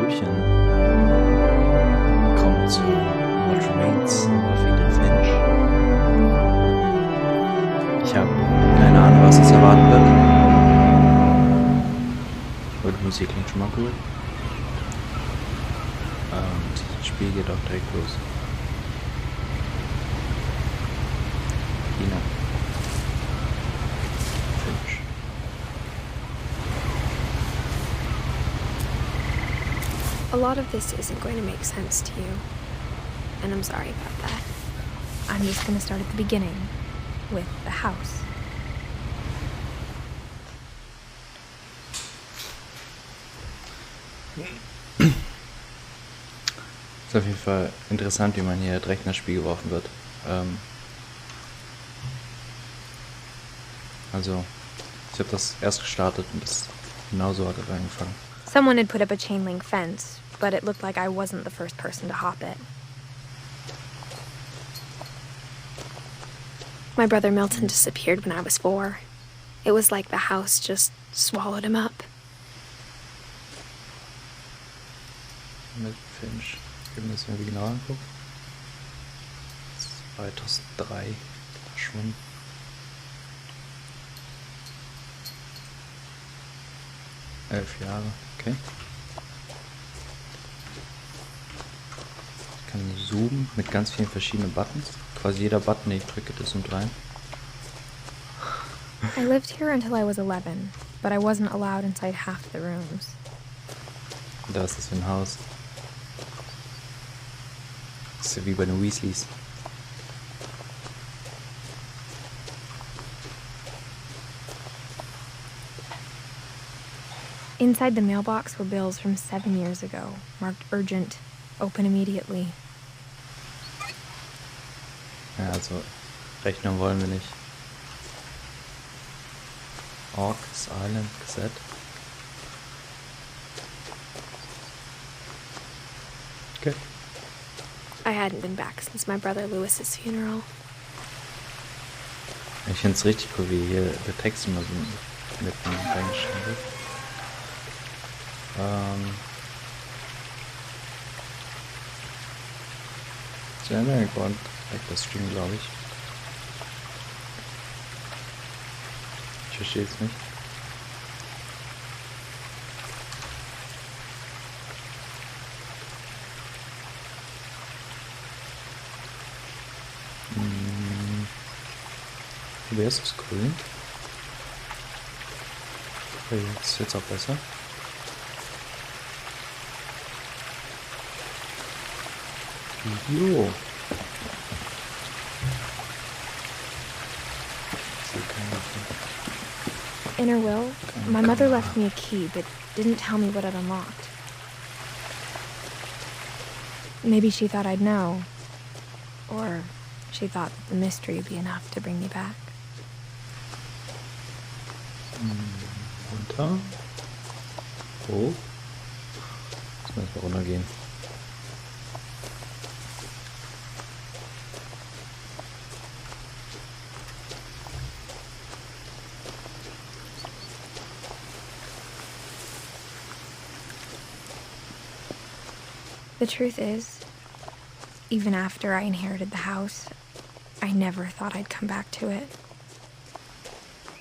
Hallöchen. Willkommen zu What Remains of Edith Finch. Ich habe keine Ahnung, was es erwarten wird. Aber die Musik klingt schon mal cool. Und das Spiel geht auch direkt los. Ina. Finch. A lot of this isn't going to make sense to you, and I'm sorry about that. I'm just going to start at the beginning, with the house. Ist auf jeden Fall interessant, wie man hier direkt in das Spiel geworfen wird. Also, ich habe das erst gestartet und das genauso hat es angefangen. Someone had put up a chain link fence, but it looked like I wasn't the first person to hop it. My brother Milton disappeared when I was 4. It was like the house just swallowed him up. Mit Finch. Ich habe mir das irgendwie genau anguckt. 2003 schon. Elf Jahre, okay. Ich kann zoomen mit ganz vielen verschiedenen Buttons. Quasi jeder Button, den ich drücke, das zoomt rein. I lived here until I was 11, but I wasn't allowed inside half the rooms. Da ist das für ein Haus. Das ist ja wie bei den Weasleys. Inside the mailbox were bills from 7 years ago, marked urgent, open immediately. Ja, also rechnen wollen wir nicht. Orcs Island Gazette. Okay. I hadn't been back since my brother Lewis's funeral. Ich finde es richtig cool, wie hier der Text immer so mitten reingeschrieben wird. Zu Ende gekommen. Das Stream, glaube ich. Ich verstehe es nicht. Wer ist das grün? Okay, jetzt ist auch besser. Jo. In her will, my mother left me a key, but didn't tell me what it unlocked. Maybe she thought I'd know. Or she thought that the mystery would be enough to bring me back. Runter. Hoch. Jetzt müssen wir runtergehen. The truth is, even after I inherited the house, I never thought I'd come back to it.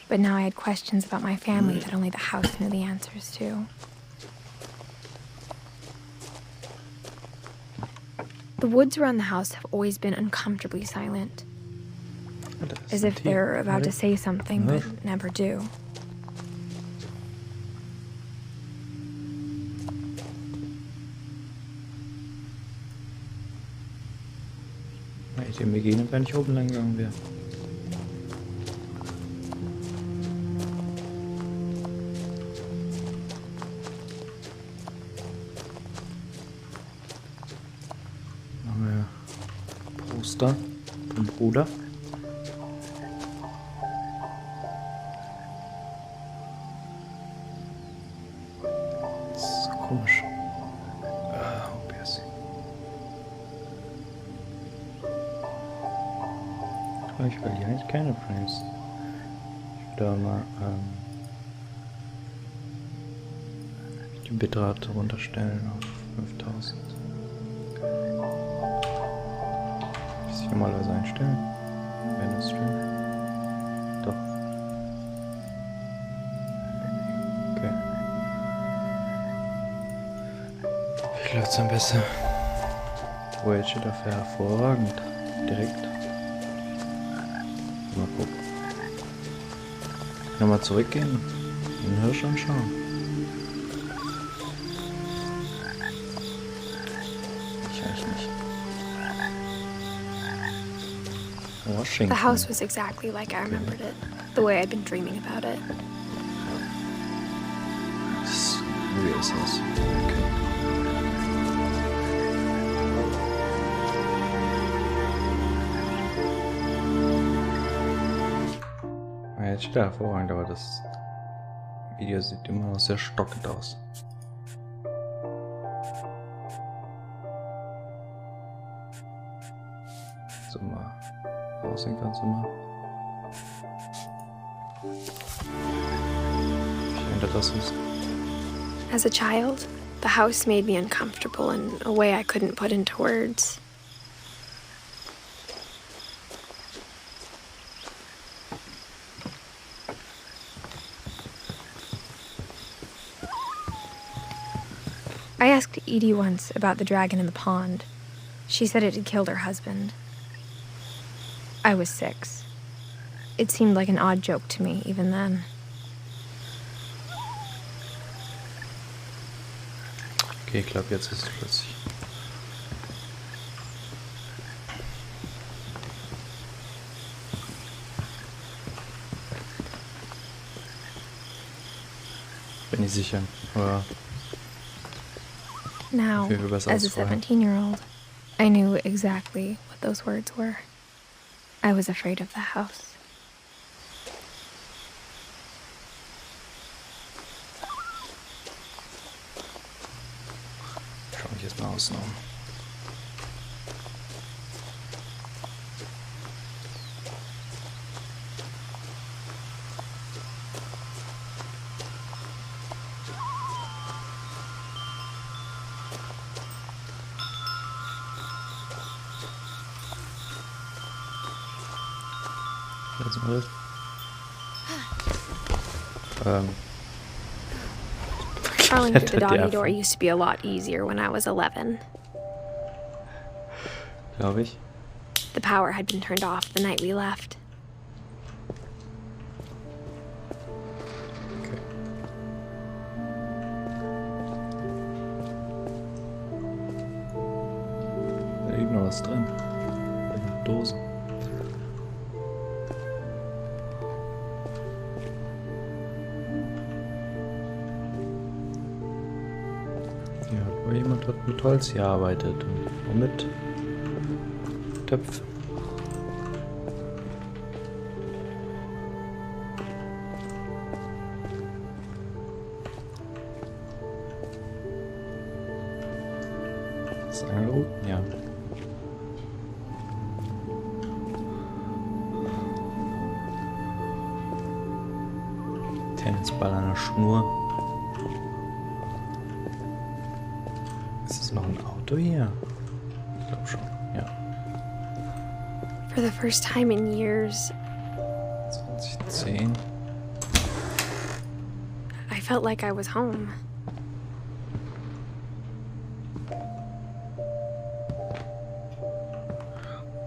But now I had questions about my family that only the house knew the answers to. The woods around the house have always been uncomfortably silent, as if they're about to say something but never do. Ich dem begegnet, wenn ich oben lang gegangen wäre. Haben wir Poster vom Bruder. Das ist komisch. Ich will hier eigentlich keine Frames. Ich würde aber mal die Bitrate runterstellen auf 5000. Muss ich normalerweise einstellen? Wenn es Stream. Doch. Okay. Wie läuft's am besten? Oh, jetzt steht dafür hervorragend. Direkt. Mal gucken. Nochmal zurückgehen. Den Hirsch anschauen. Ich eigentlich nicht. Washington. The house was exactly like I remembered it, the way I'd been dreaming about it. Das ist ein reales Haus. Okay. Jetzt steht er hervorragend, aber das Video sieht immer noch sehr stockend aus. So mal aussehen kannst du mal. Ich ändere das was. As a child, the house made me uncomfortable in a way I couldn't put into words. I asked Edie once about the dragon in the pond. She said it had killed her husband. I was 6. It seemed like an odd joke to me, even then. Okay, ich glaube, jetzt ist es plötzlich. Bin nicht sicher, aber Now, as a 17-year-old, I knew exactly what those words were. I was afraid of the house. Schau mich jetzt mal außen um. Jetzt mal das. Crawling through the doggy door used to be a lot easier when I was 11. Glaube ich. The power had been turned off the night we left. Okay. Da liegt noch was drin. Eine Dose. Ja, aber jemand hat mit Holz gearbeitet und mit Töpfen. Ist angerufen? Ja. Tennisball an der Schnur. Ist es noch ein Auto hier? Ich glaube schon, ja. For the first time in years, 2010. I felt like I was home.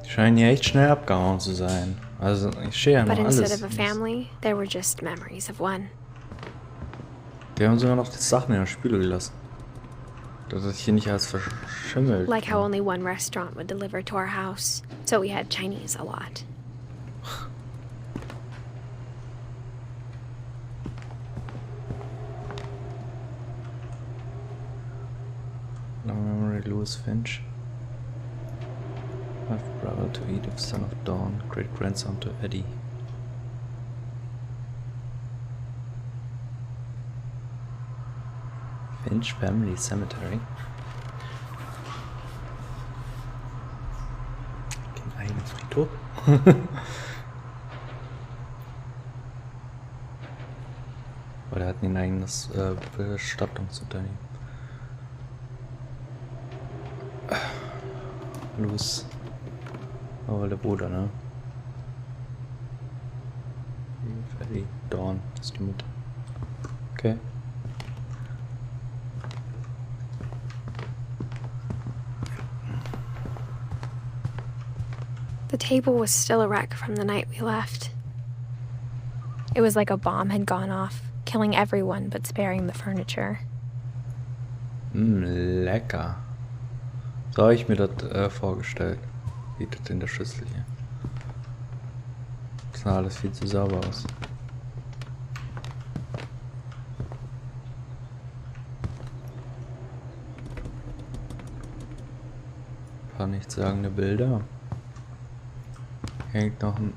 Die scheinen hier echt schnell abgehauen zu sein. Also ich stehe ja noch But alles. instead of a family, there were just memories of one. Die haben sogar noch die Sachen in der Spüle gelassen. Dass es hier nicht als verschimmelt. Like how only one restaurant would deliver to our house, so we had Chinese a lot. No memory, Edith Finch. Half-brother to Edith, son of Dawn, great-grandson to Eddie. Finch Family Cemetery. Den eigenen Friedhof. Oder hat ein eigenes Bestattungsunternehmen. Los. Aber der Bruder, ne? Fertig. Dawn ist die Mutter. Okay. The table was still a wreck from the night we left. It was like a bomb had gone off, killing everyone but sparing the furniture. Lecker. So habe ich mir das vorgestellt. Sieht das in der Schüssel hier. Das sah alles viel zu sauber aus. Ein paar nichtssagende Bilder. Hängt noch ein...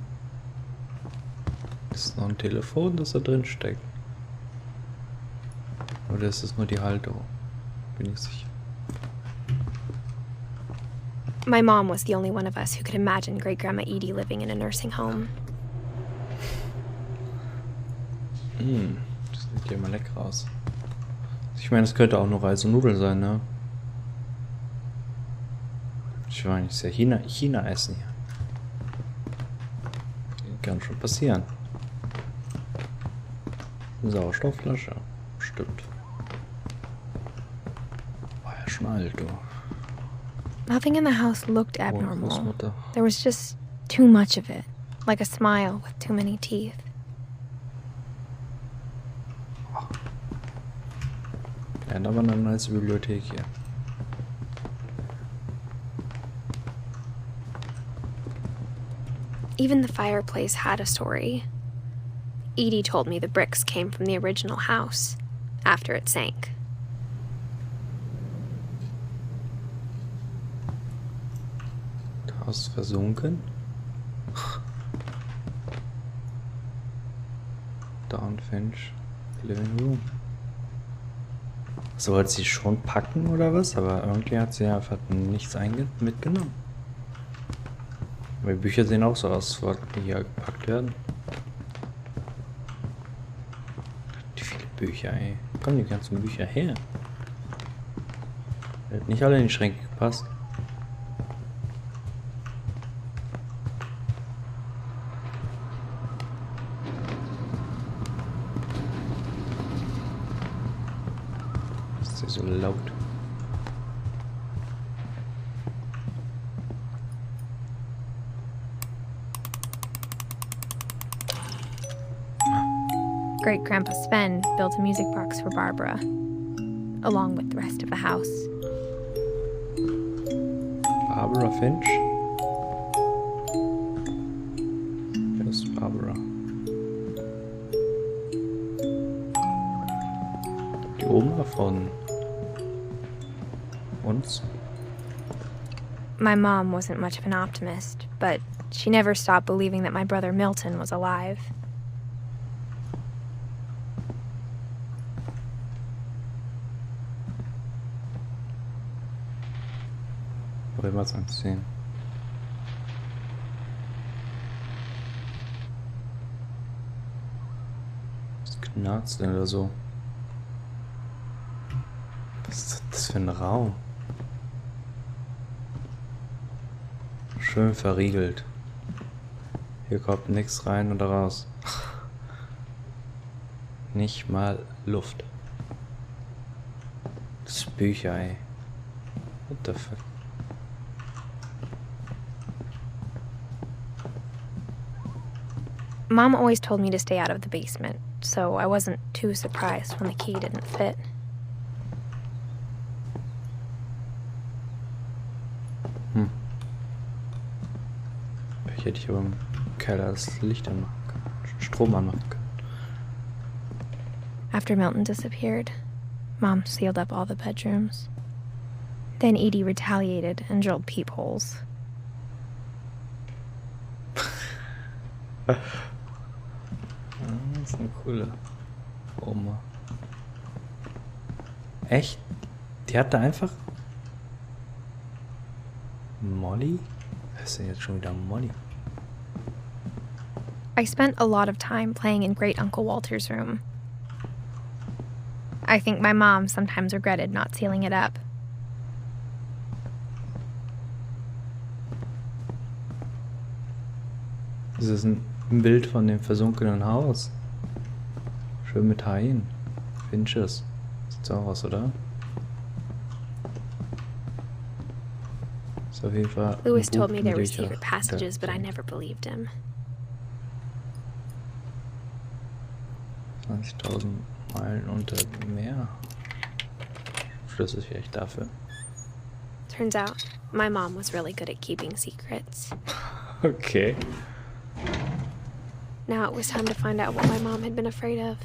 Ist noch ein Telefon, das da drin steckt? Oder ist es nur die Halterung? Bin ich sicher. My mom was the only one of us who could imagine Great-Grandma Edie living in a nursing home. Das sieht ja immer lecker aus. Ich meine, es könnte auch nur Reis und Nudeln sein, ne? Ich meine, es ist ja China essen hier. Kann schon passieren. Sauerstoffflasche. Stimmt. Oh, er schnallt, du. Nothing in the house looked abnormal. There was just too much of it, like a smile with too many teeth. Ja, da war eine nice Bibliothek hier. Even the fireplace had a story. Edie told me the bricks came from the original house, after it sank. Das Haus ist versunken. Edith Finch, Living Room. So, wollte sie schon packen oder was? Aber irgendwie hat sie einfach nichts mitgenommen. Aber die Bücher sehen auch so aus, als wollten die hier gepackt werden. Die viele Bücher, ey. Wo kommen die ganzen Bücher her? Die hat nicht alle in die Schränke gepasst. Ist sie so laut? Great-Grandpa Sven built a music box for Barbara, along with the rest of the house. Barbara Finch? Wer ist Barbara? Die Oma von uns? My mom wasn't much of an optimist, but she never stopped believing that my brother Milton was alive. Oder was anziehen? Was knarzt denn oder so? Was ist das für ein Raum? Schön verriegelt. Hier kommt nichts rein oder raus. Nicht mal Luft. Das ist Bücher, ey. What the fuck? Mom always told me to stay out of the basement, so I wasn't too surprised when the key didn't fit. Vielleicht hätte ich aber im Keller das Licht anmachen können, Strom anmachen können. After Milton disappeared, Mom sealed up all the bedrooms. Then Edie retaliated and drilled peepholes. Das ist eine coole Oma. Echt? Die hatte einfach... Molly? Was ist denn jetzt schon wieder Molly? I spent a lot of time playing in Great Uncle Walter's room. I think my mom sometimes regretted not sealing it up. Das ist ein Bild von dem versunkenen Haus. Schön mit Haien. Finches. Sieht so aus, oder? Ist auf jeden Fall Lewis ein told Buch, me there mit were dem ich secret passages, but I so never believed him. 20.000 Meilen unter dem Meer. Schlüssel vielleicht dafür. Turns out, my mom was really good at keeping secrets. Okay. Now it was time to find out what my mom had been afraid of.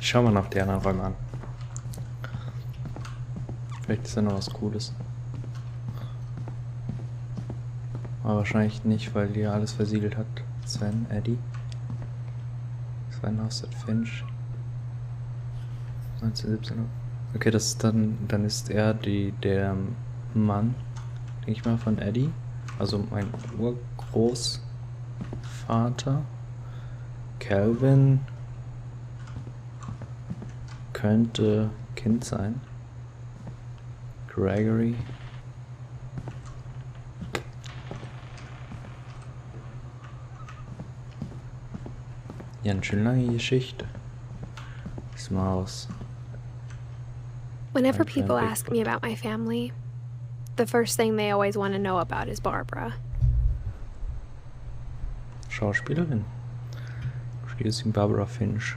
Ich schau mal nach die anderen Räume an. Vielleicht ist da noch was Cooles. Aber wahrscheinlich nicht, weil die alles versiegelt hat. Sven, Eddie. Sven Edith Finch. 1917. Okay, das ist dann ist er der Mann, denke ich mal, von Eddie. Also mein Urgroßvater. Calvin könnte Kind sein. Gregory. Ja, eine schön lange Geschichte. Das Maus. Whenever Mein people kleiner ask me about my family, the first thing they always want to know about is Barbara. Schauspielerin. Spielt sie Barbara Finch.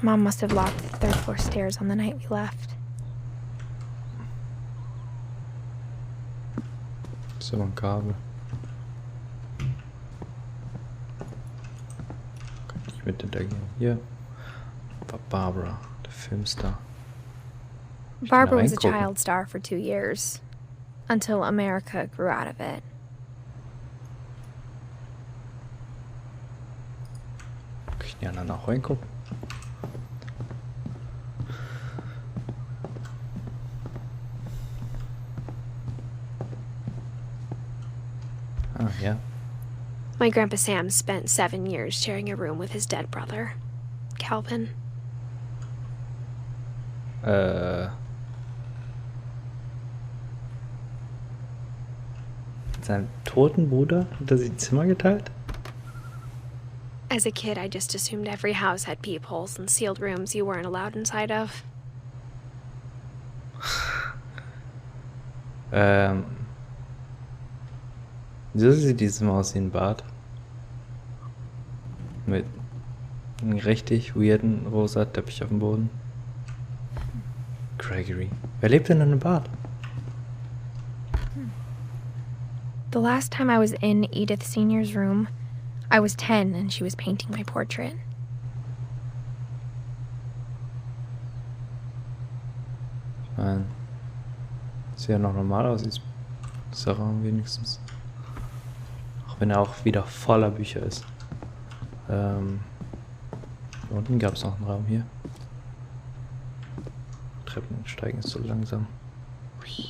Mom must have locked the third floor stairs on the night we left. Ist aber ein Kabel. Kann ich nicht mit interagieren. Hier. Barbara, der Filmstar. Barbara was a reingucken. child star for 2 years, until America grew out of it. Kann ich die anderen auch reingucken? Ah, ja. My Grandpa Sam spent 7 years sharing a room with his dead brother, Calvin. Mit seinem toten Bruder hat er sich ein Zimmer geteilt? As a kid, I just assumed every house had peepholes and sealed rooms you weren't allowed inside of. Wieso sieht dieses Zimmer aus wie ein Bad? Mit einem richtig weirden rosa Teppich auf dem Boden. Gregory. Wer lebt denn in einem Bad? The last time I was in Edith Senior's room, I was 10 and she was painting my portrait. Ich meine, sieht ja noch normal aus, dieser Raum wenigstens. Auch wenn er auch wieder voller Bücher ist. Hier unten gab es noch einen Raum hier. Treppensteigen ist so langsam. Hui.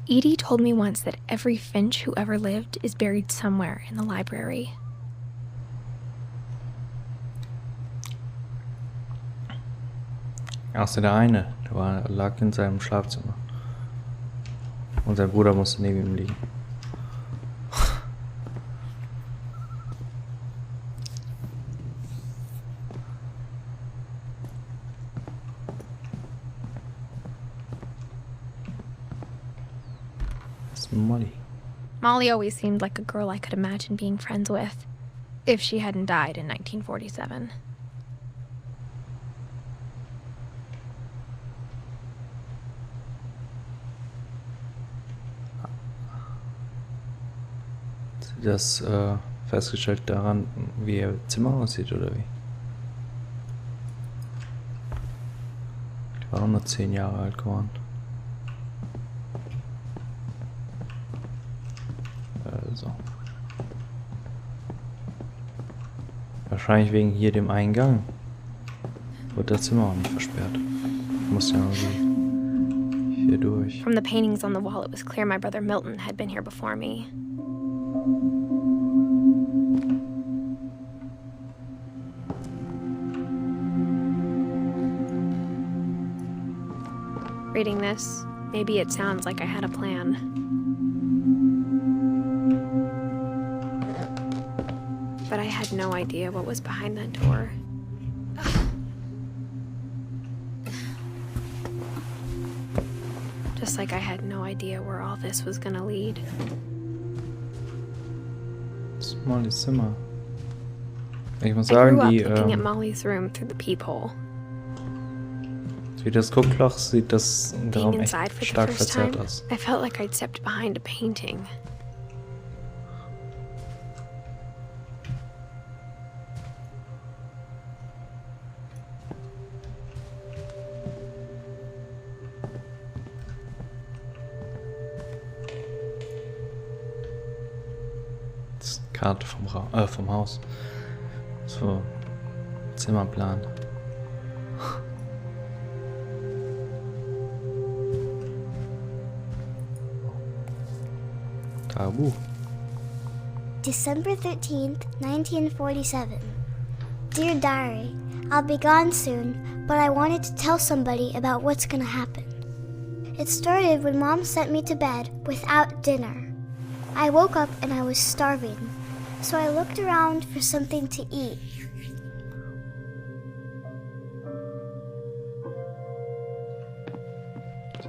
Edie told me once that every Finch who ever lived is buried somewhere in the library. Außer der eine, lag in seinem Schlafzimmer. Und sein Bruder musste neben ihm liegen. Das ist Molly. Molly always seemed like a girl I could imagine being friends with, if she hadn't died in 1947. Das festgestellt daran, wie ihr Zimmer aussieht, oder wie? Die war auch nur 10 Jahre alt geworden. Also. Wahrscheinlich wegen hier dem Eingang. Wurde das Zimmer auch nicht versperrt. Muss ja irgendwie hier durch. From the paintings on the wall, it was clear my brother Milton had been here before me. Reading this, maybe it sounds like I had a plan. But I had no idea what was behind that door. Just like I had no idea where all this was gonna lead. Mollys Zimmer. Ich muss I sagen, grew up die looking at Molly's room through the peephole. wie das Guckloch sieht das in der Being Raum inside echt for the stark first verzerrt time, aus. I felt like I'd stepped behind a painting. Das ist eine Karte vom Haus. So, Zimmerplan. Tagebuch. December 13th, 1947. Dear Diary, I'll be gone soon, but I wanted to tell somebody about what's gonna happen. It started when Mom sent me to bed without dinner. I woke up and I was starving, so I looked around for something to eat.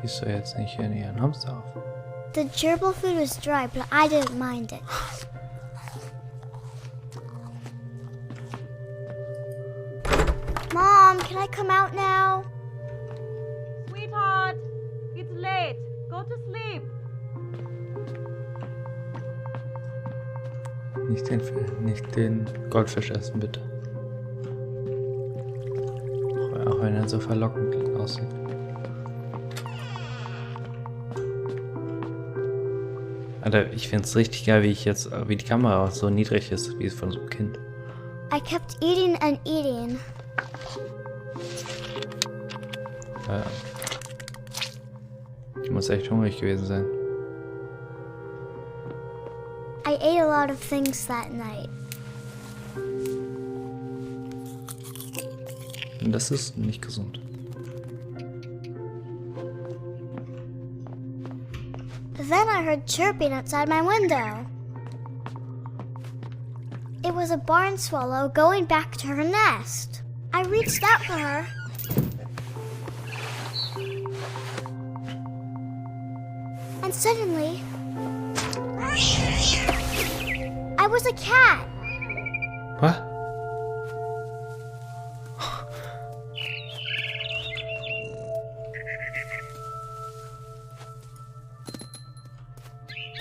Siehst du jetzt nicht hier in ihren Hamster auf? The gerbil food was dry, but I didn't mind it. Mom, can I come out now? Sweetheart, it's late. Go to sleep. Nicht den Goldfisch essen, bitte. Auch wenn er so verlockend aussieht. Alter, ich find's richtig geil, wie die Kamera auch so niedrig ist, wie es von so einem Kind. I kept eating and eating. Die muss echt hungrig gewesen sein. I ate a lot of things that night. Und das ist nicht gesund. Then I heard chirping outside my window. It was a barn swallow going back to her nest. I reached out for her. And suddenly, I was a cat. What?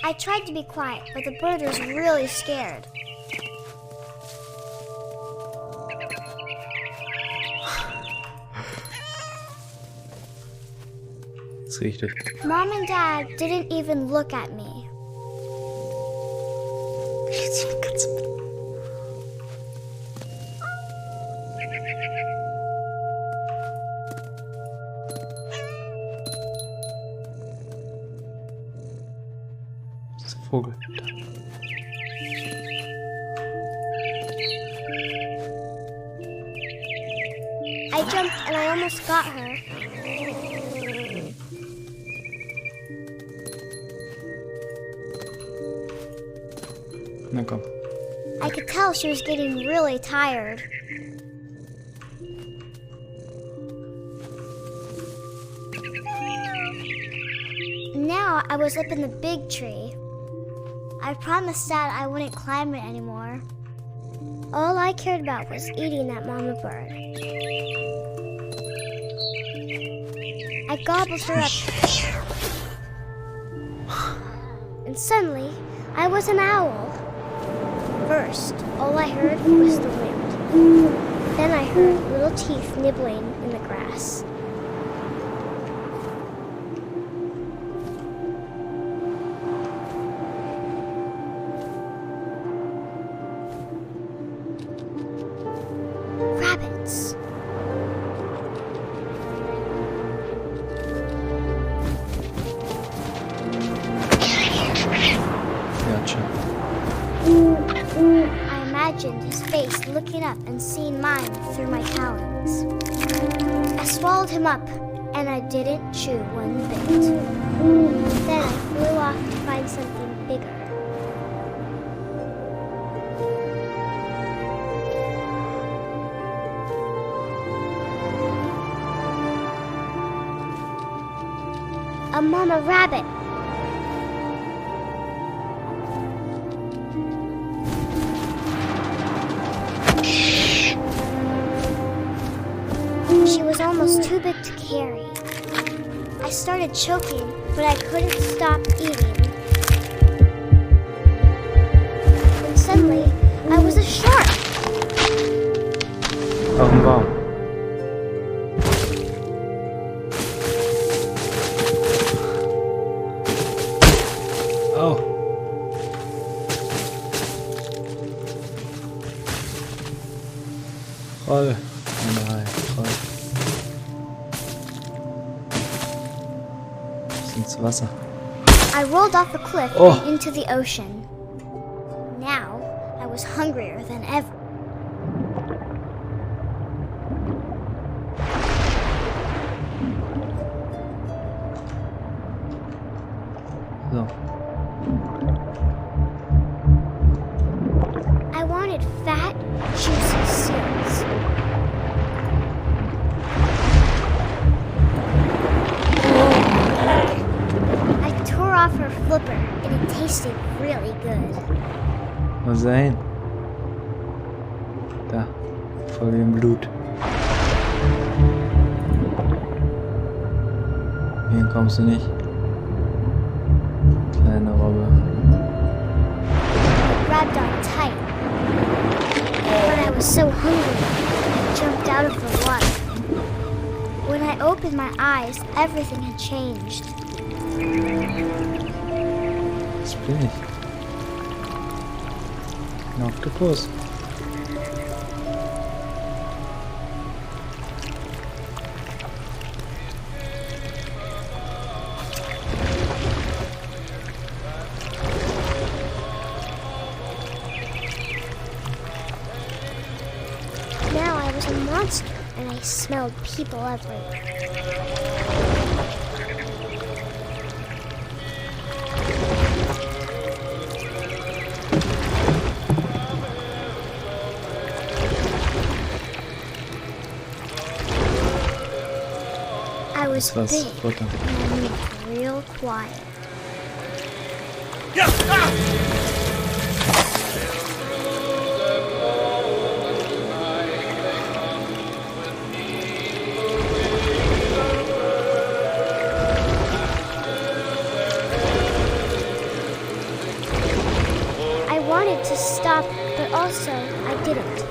I tried to be quiet, but the bird was really scared. Das ist richtig. Mom and Dad didn't even look at me. Das ist ein Vogel. I jumped and I almost got her. Na komm. I could tell she was getting really tired. Now I was up in the big tree. I promised Dad I wouldn't climb it anymore. All I cared about was eating that mama bird. I gobbled her up. And suddenly, I was an owl. First, all I heard was the wind. Then I heard little teeth nibbling in the grass. Rabbits. I imagined his face looking up and seeing mine through my talons. I swallowed him up, and I didn't chew one bit. Then I flew off to find something bigger. A mama rabbit. She was almost too big to carry. I started choking, but I couldn't stop eating. And suddenly, I was a shark. Auf dem Baum. Oh. Voll. Nein, voll. Bis ins Wasser. I rolled off the cliff Oh. and into the ocean. Now, I was hungrier than ever. So. I wanted fat, juicy seals. I tore off her flipper, and it tasted really good. Wo ist er hin? Da. Voll wie im Blut. Hier kommst du nicht. Kleine Robbe. I grabbed on tight. But I was so hungry, I jumped out of the water. When I opened my eyes, everything had changed. Was bin ich? Ein Oktopus. Now I was a monster, and I smelled people everywhere. I was Was big, Futter. and I moved real quiet. I wanted to stop, but also I didn't.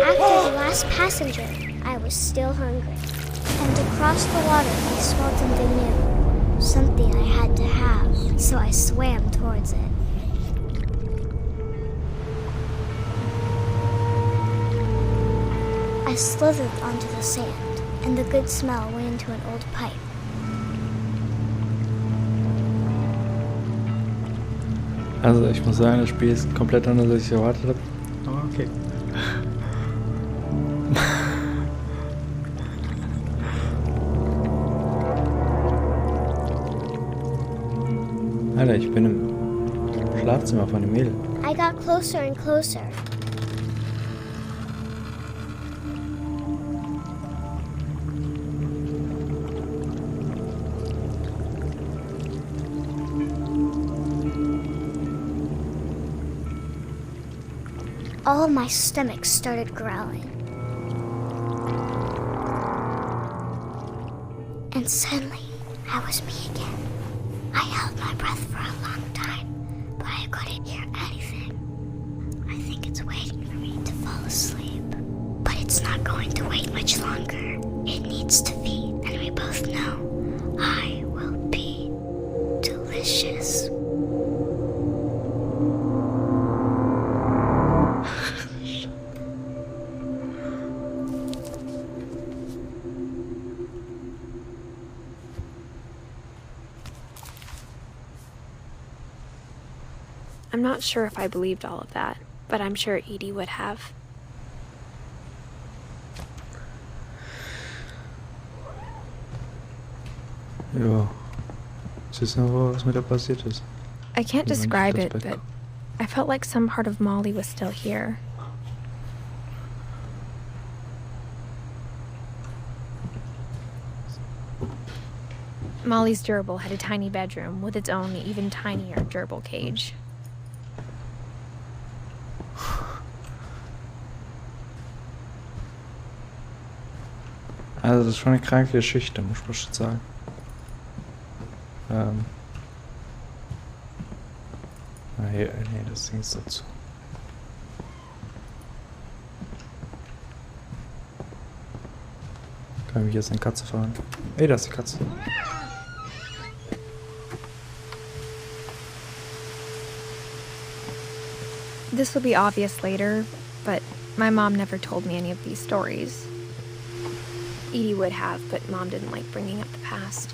After the last passenger, I was still hungry. And across the water, I smelled something new. Something I had to have, so I swam towards it. I slithered onto the sand, and the good smell went into an old pipe. Also ich muss sagen, das Spiel ist komplett anders, als ich erwartet habe. Aber okay. Alter, ich bin im Schlafzimmer von dem Mädel. I got closer and closer. All of my stomach started growling. And suddenly, I was me again. I held my breath for a long time, but I couldn't hear anything. much longer it needs to be, and we both know I will be delicious. I'm not sure if I believed all of that, but I'm sure Edie would have. Ja. Siehst du, was mit der passiert ist? I can't Ja, describe das it, Bett. but I felt like some part of Molly was still here. Molly's gerbil had a tiny bedroom with its own even tinier gerbil cage. Also das ist schon eine kranke Geschichte, muss man schon sagen. Nee, das Ding ist dazu. Kann ich mich jetzt eine Katze fahren? Ey, da ist die Katze. This will be obvious later, but my mom never told me any of these stories. Edie would have, but Mom didn't like bringing up the past.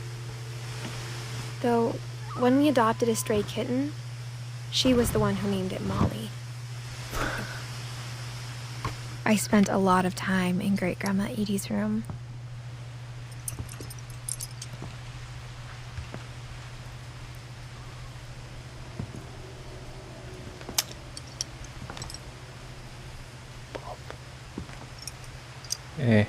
Though, when we adopted a stray kitten, she was the one who named it Molly. I spent a lot of time in Great-Grandma Edie's room. Ey.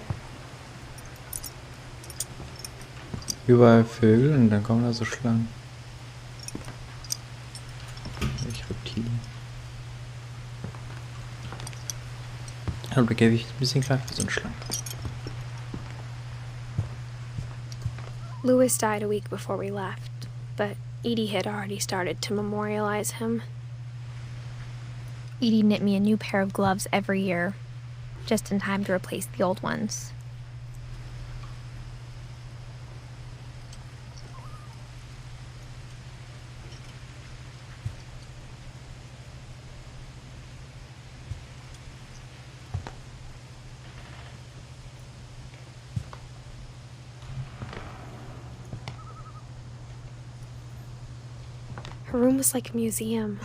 Überall Vögel und dann kommen da so Schlangen. Ich Reptilien. Aber da gebe ich ein bisschen klein für so eine Schlange. Louis died a week before we left, but Edie had already started to memorialize him. Edie knit me a new pair of gloves every year, just in time to replace the old ones. Her room was like a museum.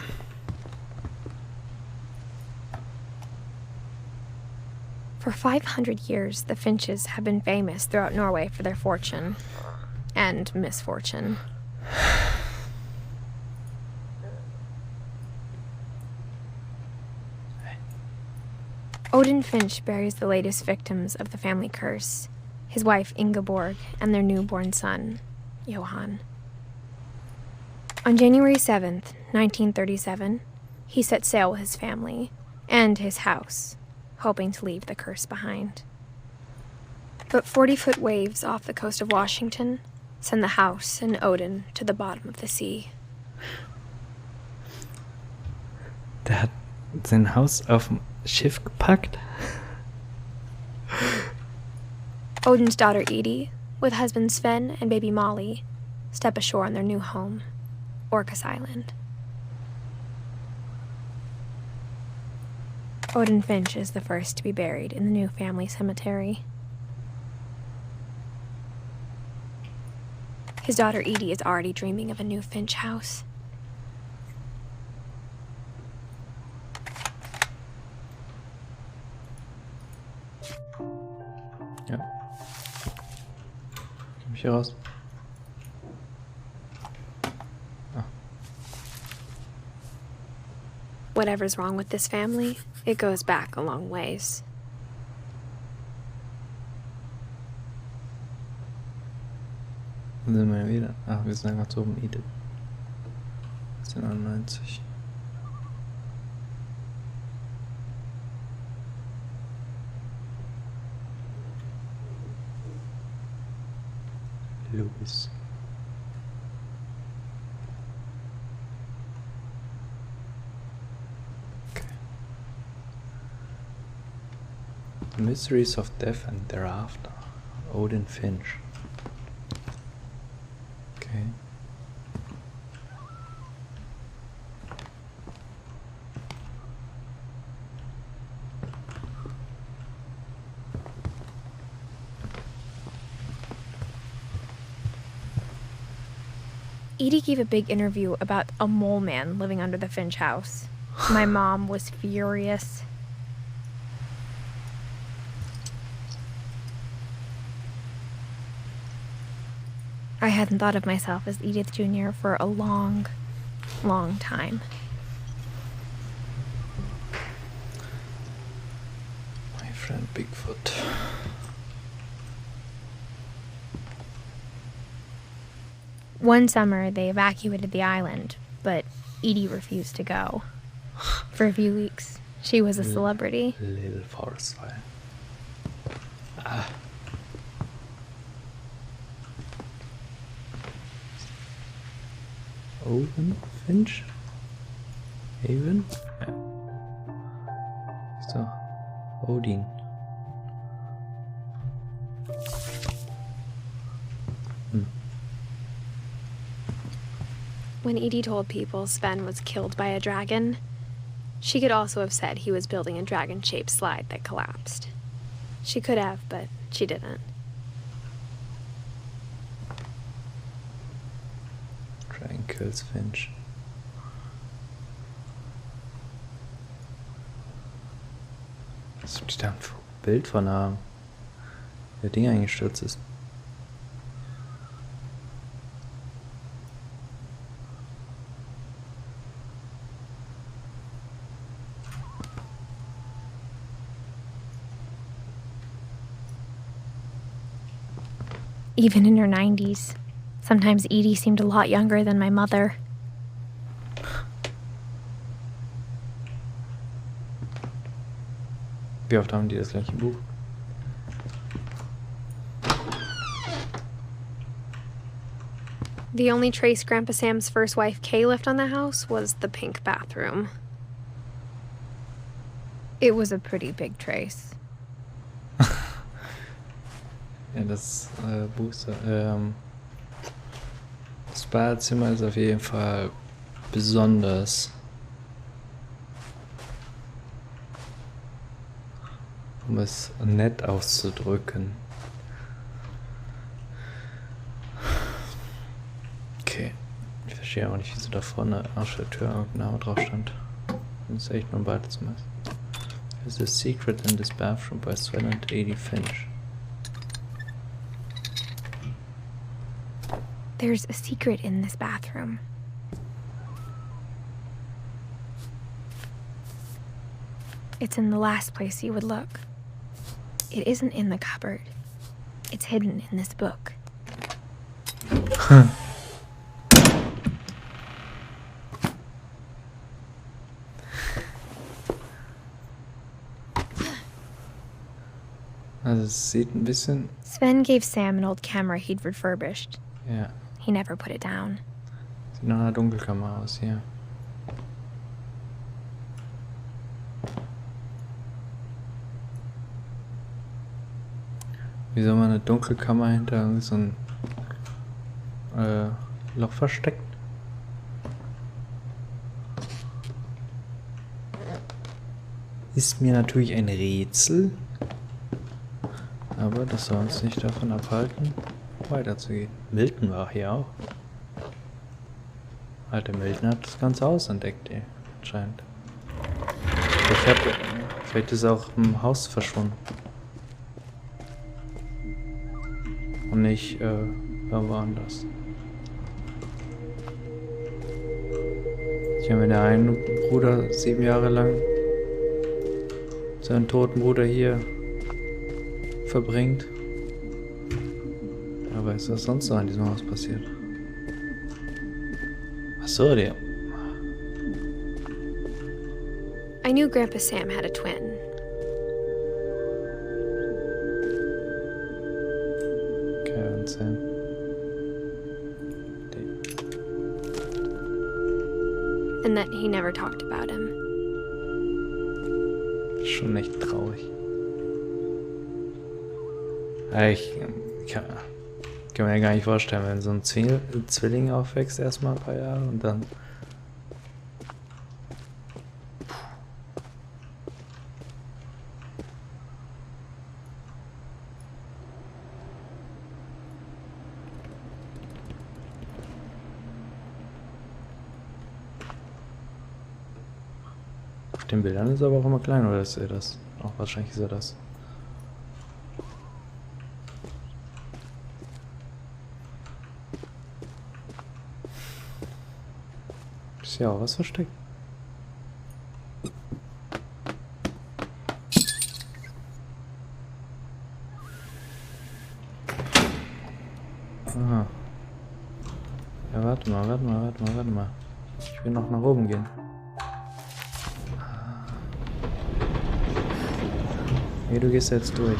For 500 years, the Finches have been famous throughout Norway for their fortune and misfortune. Odin Finch buries the latest victims of the family curse, his wife Ingeborg and their newborn son, Johan. On January 7th, 1937, he set sail with his family and his house, hoping to leave the curse behind. But 40-foot waves off the coast of Washington send the house and Odin to the bottom of the sea. Der hat sein Haus auf dem Schiff gepackt. Odin's daughter Edie, with husband Sven and baby Molly, step ashore on their new home, Orcas Island. Odin Finch is the first to be buried in the new family cemetery. His daughter Edie is already dreaming of a new Finch house. Ja. Komm ich hier raus? Whatever's wrong with this family, it goes back a long ways. Wo sind wir wieder? Ach, wir sind einfach so oben Edith. 1990. Louis. Okay. The Mysteries of Death and Thereafter. Odin Finch. Okay. Edie gave a big interview about a mole man living under the Finch house. My mom was furious. I hadn't thought of myself as Edith Jr. for a long, long time. My friend Bigfoot. One summer, they evacuated the island, but Edie refused to go. For a few weeks, she was a celebrity. Little forest fire. Ah. Odin Finch? Haven? Ja. Ist doch Odin. When Edie told people Sven was killed by a dragon, she could also have said he was building a dragon-shaped slide that collapsed. She could have, but she didn't. Dragon kills Finch. Was soll ich da ein Bild von haben? Der Ding eingestürzt ist. Even in her 90s, sometimes Edie seemed a lot younger than my mother. Wie oft haben die das gleiche Buch? The only trace Grandpa Sam's first wife Kay left on the house was the pink bathroom. It was a pretty big trace. Ja, das Buch, das Badezimmer ist auf jeden Fall besonders. Um es nett auszudrücken. Okay. Ich verstehe auch nicht, wieso da vorne auf der Tür irgendein Name drauf stand. Das ist echt nur ein Badezimmer. There's a secret in this bathroom by Sven and Edith Finch. There's a secret in this bathroom. It's in the last place you would look. It isn't in the cupboard. It's hidden in this book. Also es sieht ein bisschen... Sven gave Sam an old camera he'd refurbished. Ja. He never put it down. Sieht nach einer Dunkelkammer aus hier. Wie soll man eine Dunkelkammer hinter so ein Loch versteckt? Ist mir natürlich ein Rätsel. Aber das soll uns nicht davon abhalten, weiterzugehen. Milton war hier auch. Alter, Milton hat das ganze Haus entdeckt, ey. Anscheinend. Vielleicht ist er auch im Haus verschwunden. Und nicht, woanders. Ich habe der einen Bruder 7 Jahre lang seinen toten Bruder hier verbringt. Wer weiß, was sonst noch in diesem Haus passiert. Achso, der. I knew Grandpa Sam had a twin. Karen Sam. And that he never talked about him. Schon echt traurig. Kann mir ja gar nicht vorstellen, wenn so ein Zwilling aufwächst erstmal ein paar Jahre und dann... Auf den Bildern ist er aber auch immer klein, oder ist er das? Auch wahrscheinlich ist er das. Ist ja auch was versteckt. Aha. Ja, warte mal. Ich will noch nach oben gehen. Nee, du gehst jetzt durch.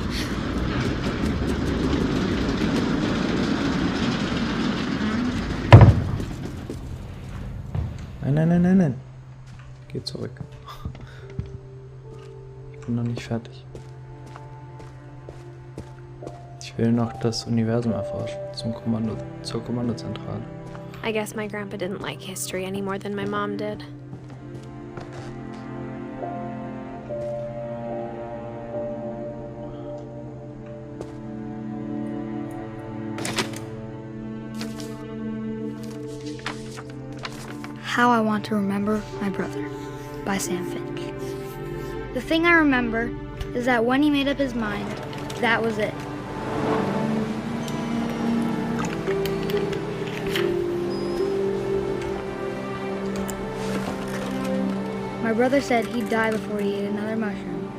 Nein. Geh zurück. Ich bin noch nicht fertig. Ich will noch das Universum erforschen. Zur Kommandozentrale. I guess my grandpa didn't like history any more than my mom did. How I Want to Remember My Brother by Sam Finch. The thing I remember is that when he made up his mind, that was it. My brother said he'd die before he ate another mushroom,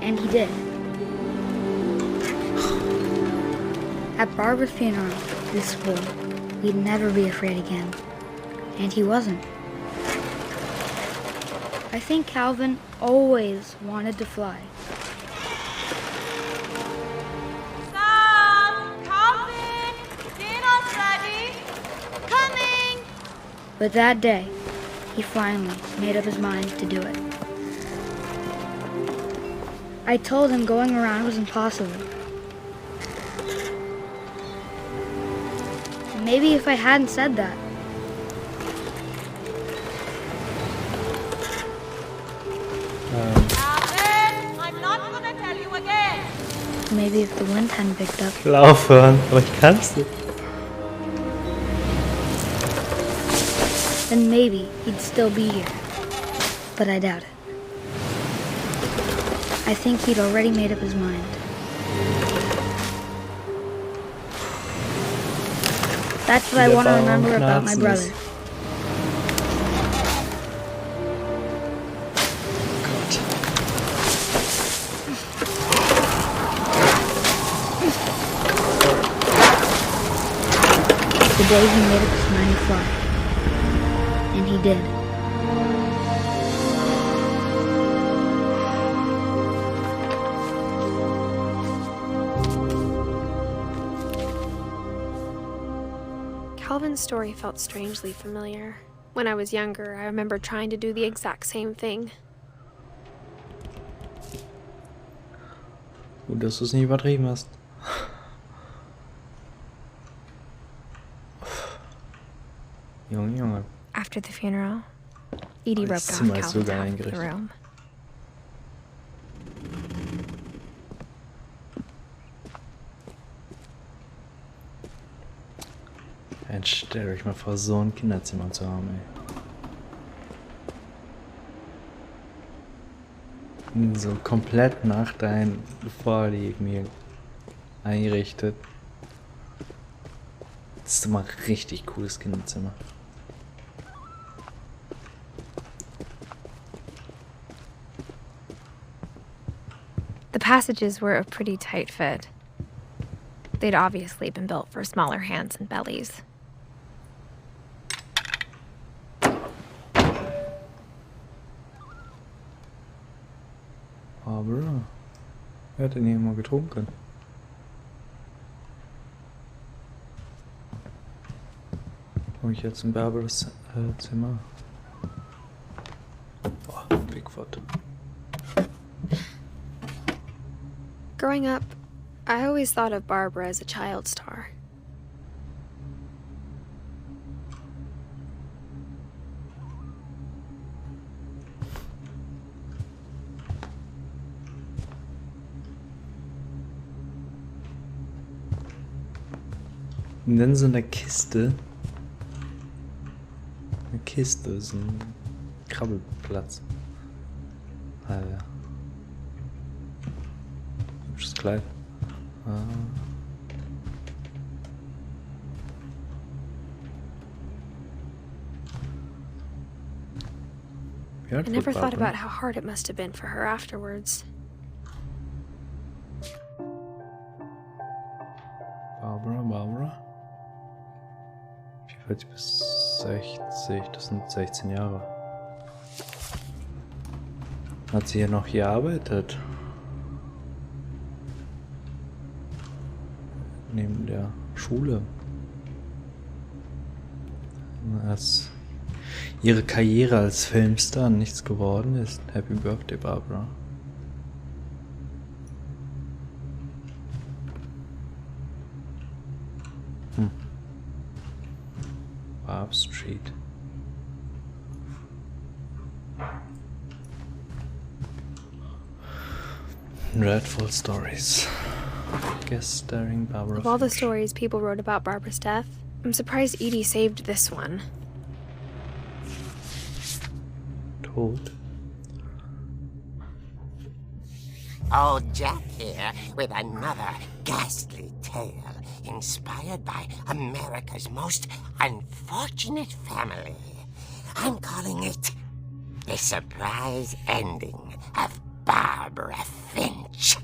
and he did. At Barbara's funeral, we swore we'd never be afraid again. And he wasn't. I think Calvin always wanted to fly. Sam! Calvin! Dinner's ready! Coming! But that day, he finally made up his mind to do it. I told him going around was impossible. Maybe if I hadn't said that, Calvin! I'm not gonna tell you again! maybe if the wind hadn't picked up, Ich will aufhören, aber ich kann's nicht. then maybe he'd still be here. But I doubt it. I think he'd already made up his mind. That's what I want to remember about my brother. The day he made up his mind to fly. And he did. Calvin's story felt strangely familiar. When I was younger, I remember trying to do the exact same thing. Gut, dass du es nicht übertrieben hast. Junge. After the funeral, Edie roped off Zimmer ist so Calvin's geil half of the eingerichtet. room. Jetzt stellt euch mal vor, so ein Kinderzimmer zu haben, ey. So komplett nach deinen Vorlieben hier eingerichtet. Das ist immer ein richtig cooles Kinderzimmer. The passages were a pretty tight fit. They'd obviously been built for smaller hands and bellies. Aber wer hat denn hier mal getrunken? Komme ich jetzt in Barbaras Zimmer? Boah, Bigfoot. Growing up, I always thought of Barbara as a child star. Und dann so eine Kiste. Eine Kiste, so ein Krabbelplatz. Alter. Hübsches Kleid. I never thought about how hard it must have been for her afterwards. Barbara. Wie weit bis 60? Das sind 16 Jahre. Hat sie hier noch gearbeitet? Neben der Schule. Als ihre Karriere als Filmstar nichts geworden ist. Happy Birthday, Barbara. Barb Street. Dreadful stories. Guest starring Barbara. Of all the stories people wrote about Barbara's death, I'm surprised Edie saved this one. Told. Old Jack here with another ghastly tale inspired by America's most unfortunate family. I'm calling it The Surprise Ending of Barbara Finch.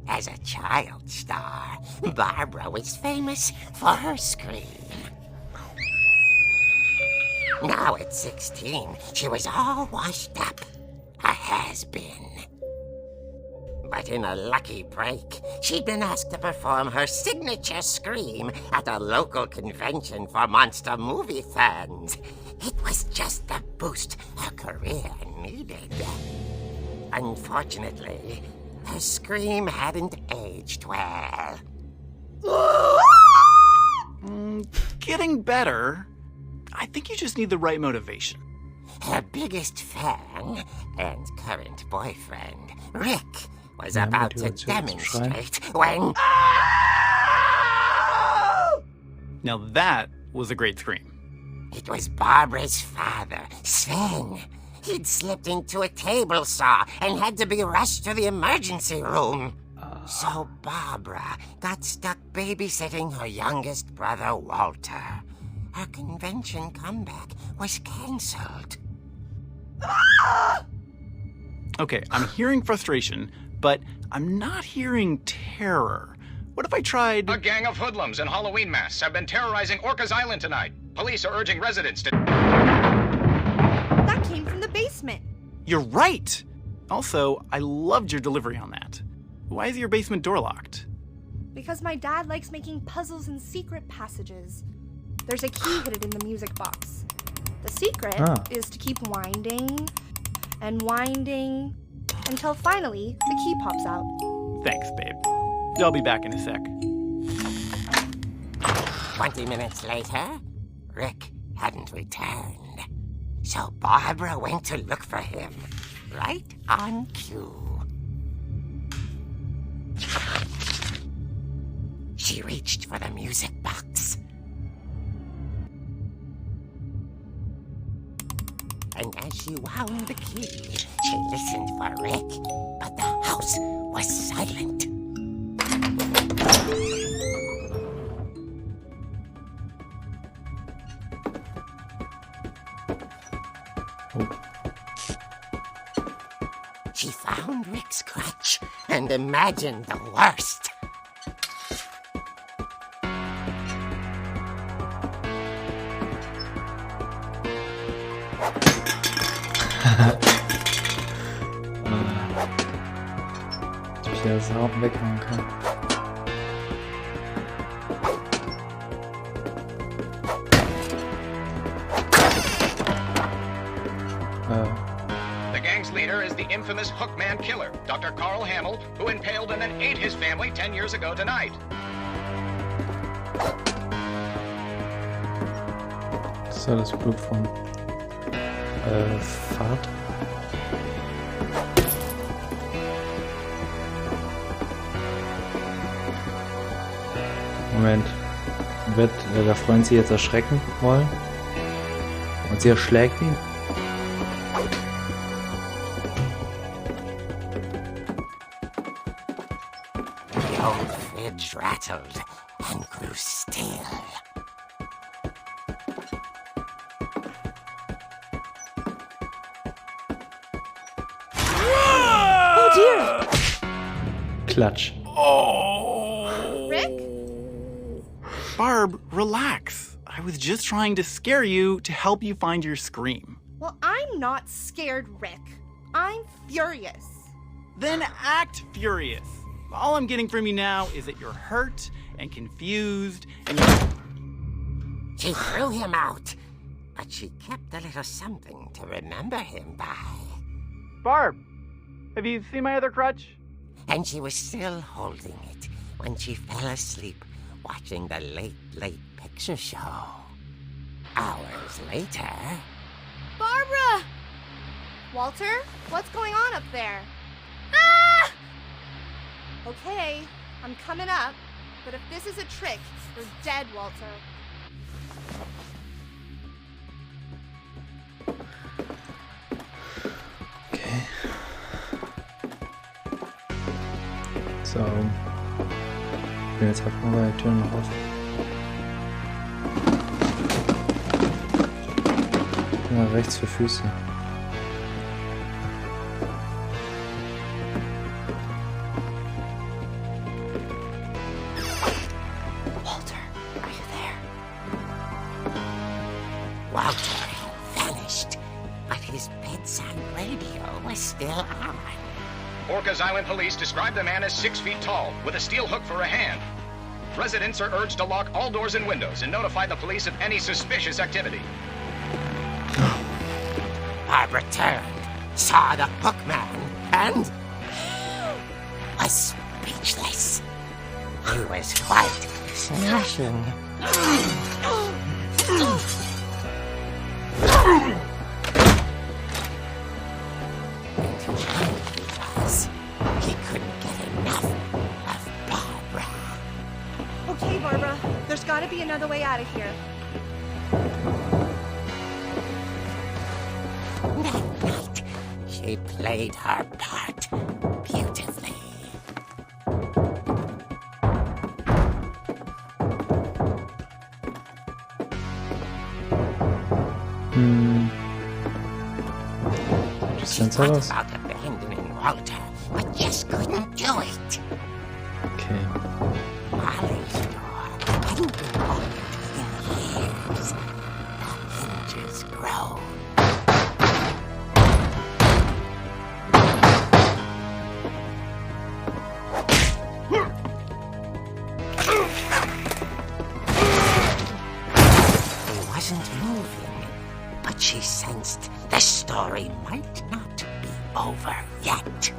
As a child star, Barbara was famous for her scream. Now at 16, she was all washed up, a has-been. But in a lucky break, she'd been asked to perform her signature scream at a local convention for monster movie fans. It was just the boost her career needed. Unfortunately, her scream hadn't aged well. Getting better. I think you just need the right motivation. Her biggest fan and current boyfriend, Rick, was about to demonstrate when... Now that was a great scream. It was Barbara's father, Sven. He'd slipped into a table saw and had to be rushed to the emergency room. So Barbara got stuck babysitting her youngest brother, Walter. Her convention comeback was cancelled. Okay, I'm hearing frustration, but I'm not hearing terror. What if I tried... A gang of hoodlums in Halloween masks have been terrorizing Orcas Island tonight. Police are urging residents to... That came from the basement. You're right! Also, I loved your delivery on that. Why is your basement door locked? Because my dad likes making puzzles and secret passages. There's a key hidden in the music box. The secret is to keep winding and winding until finally the key pops out. Thanks, babe. I'll be back in a sec. 20 minutes later, Rick hadn't returned. So Barbara went to look for him, right on cue. She reached for the music box. And as she wound the key, she listened for Rick, but the house was silent. She found Rick's crutch and imagined the worst. Ich das auch wegmachen kann. The gang's leader, here is the infamous Hookman killer, Dr. Carl Hamill, who impaled and then ate his family 10 years ago tonight. Das ist ja das Blut von Vater. Moment. Wird der Freund sie jetzt erschrecken wollen? Und sie erschlägt ihn? The old fridge rattled and grew still. Oh dear! Klatsch. Rick? Barb, relax. I was just trying to scare you to help you find your scream. Well, I'm not scared, Rick. I'm furious. Then act furious. All I'm getting from you now is that you're hurt and confused and She threw him out, but she kept a little something to remember him by. Barb, have you seen my other crutch? And she was still holding it when she fell asleep watching the late picture show. Hours later... Barbara! Walter, what's going on up there? Ah! Okay, I'm coming up, but if this is a trick, you're dead, Walter. Okay. So. Ich bin jetzt einfach mal bei der Tür noch auf. Ja, rechts für Füße. Walter, are you there? Walter had vanished, but his bedside radio was still on. Orcas Island police describe the man as 6 feet tall, with a steel hook for a hand. Residents are urged to lock all doors and windows and notify the police of any suspicious activity. Barbara turned, saw the hookman, and was speechless. He was quite smashing. He couldn't get enough of Barbara. Okay, Barbara, there's gotta be another way out of here. That night, she played her part beautifully. She thought about abandoning Walter, but just couldn't do it. Okay. Molly's door hadn't been opened in years. The hinges groaned. He wasn't moving, but she sensed the story might not be over yet.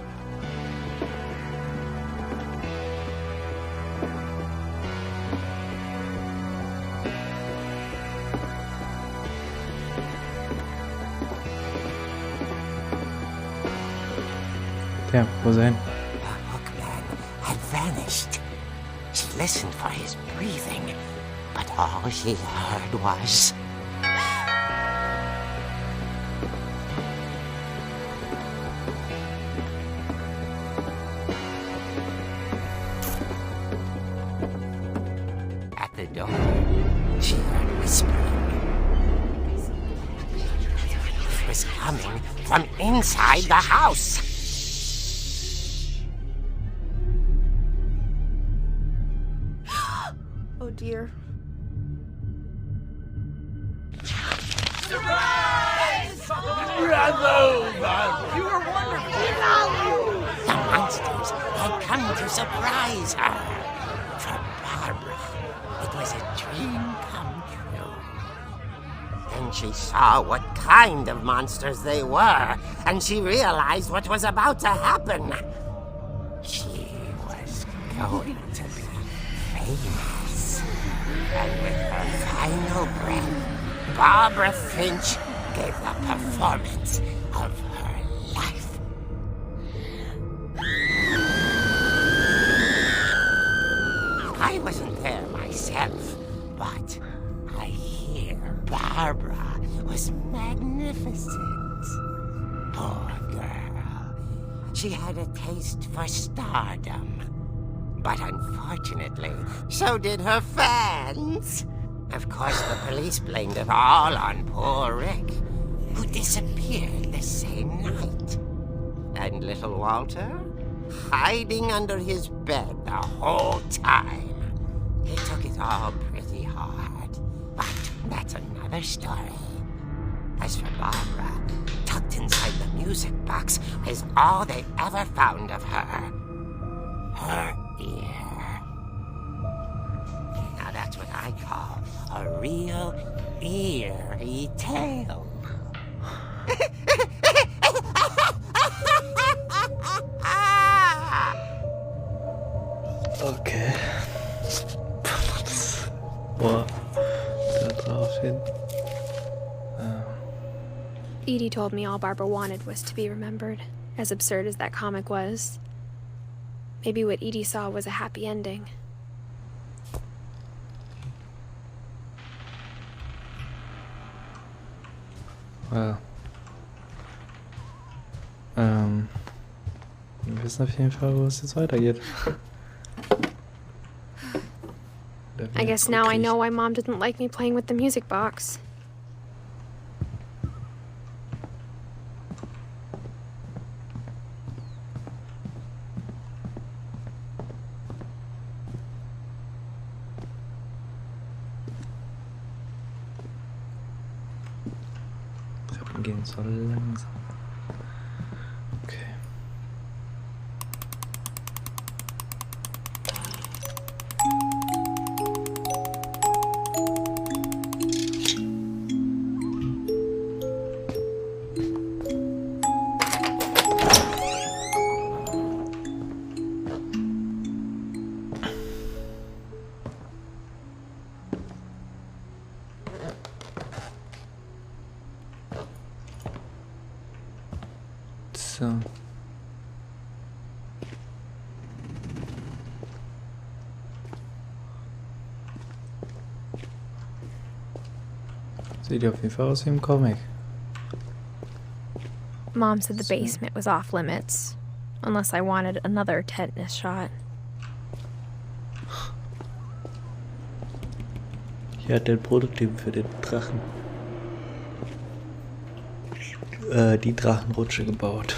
Ja, wo ist er hin? The hookman had vanished. She listened for his breathing, but all she heard was... At the door, she heard whispering. It was coming from inside the house. Oh dear. The monsters had come to surprise her. For Barbara, it was a dream come true. Then when she saw what kind of monsters they were, and she realized what was about to happen. She was going to be famous. And with her final breath, Barbara Finch gave the performance of her life. I wasn't there myself, but I hear Barbara was magnificent. Poor girl. She had a taste for stardom. But unfortunately, so did her fans. Of course, the police blamed it all on poor Rick, who disappeared the same night. And little Walter, hiding under his bed the whole time. He took it all pretty hard, but that's another story. As for Barbara, tucked inside the music box is all they ever found of her. Her ear. Now that's what I call a real eerie tale. Okay. Boah, da drauf hin. Edie told me all Barbara wanted was to be remembered, as absurd as that comic was. Maybe what Edie saw was a happy ending. Well. Wir wissen auf jeden Fall, wo es jetzt weitergeht. I guess now I know why Mom didn't like me playing with the music box. Treppen gehen so langsam. Okay. So. Sieht auf jeden Fall aus wie im Comic. Mom said the basement was off limits, unless I wanted another tetanus shot. Hier hat der Prototyp für den Drachen. Die Drachenrutsche gebaut.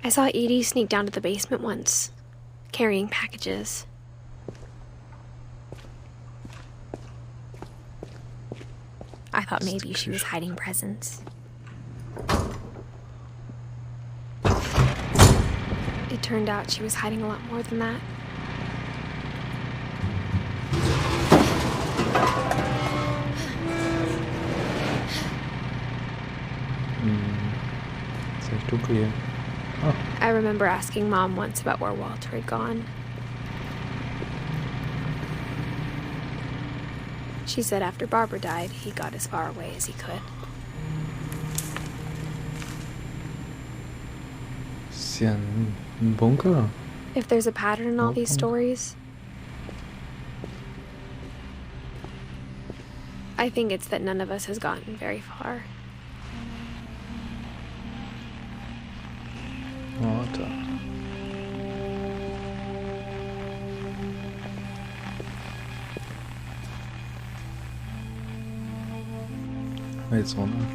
I saw Edie sneak down to the basement once, carrying packages. I thought maybe she was hiding presents. It turned out she was hiding a lot more than that. Ist echt dunkel hier. Oh. I remember asking Mom once about where Walter had gone. She said after Barbara died, he got as far away as he could. Ist ja ein Bunker. If there's a pattern in all these stories, I think it's that none of us has gotten very far. Warte. Jetzt runter.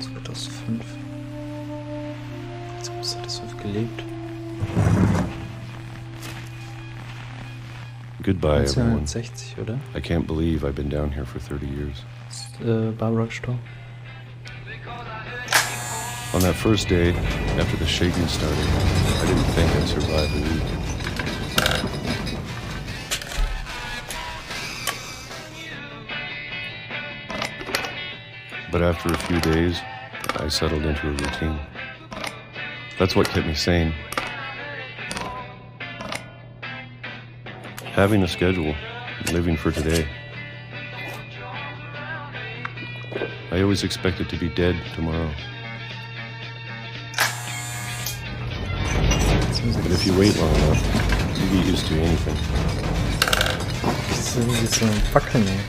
2005. 2005 gelebt. Goodbye, everyone. 1960, oder? I can't believe I've been down here for 30 years. Ist Barbara gestorben? On that first day, after the shaking started, I didn't think I'd survive a week. But after a few days, I settled into a routine. That's what kept me sane. Having a schedule, living for today. I always expected to be dead tomorrow. But if you wait long enough, you get used to anything. Das ist irgendwie so ein Wackeln, ey.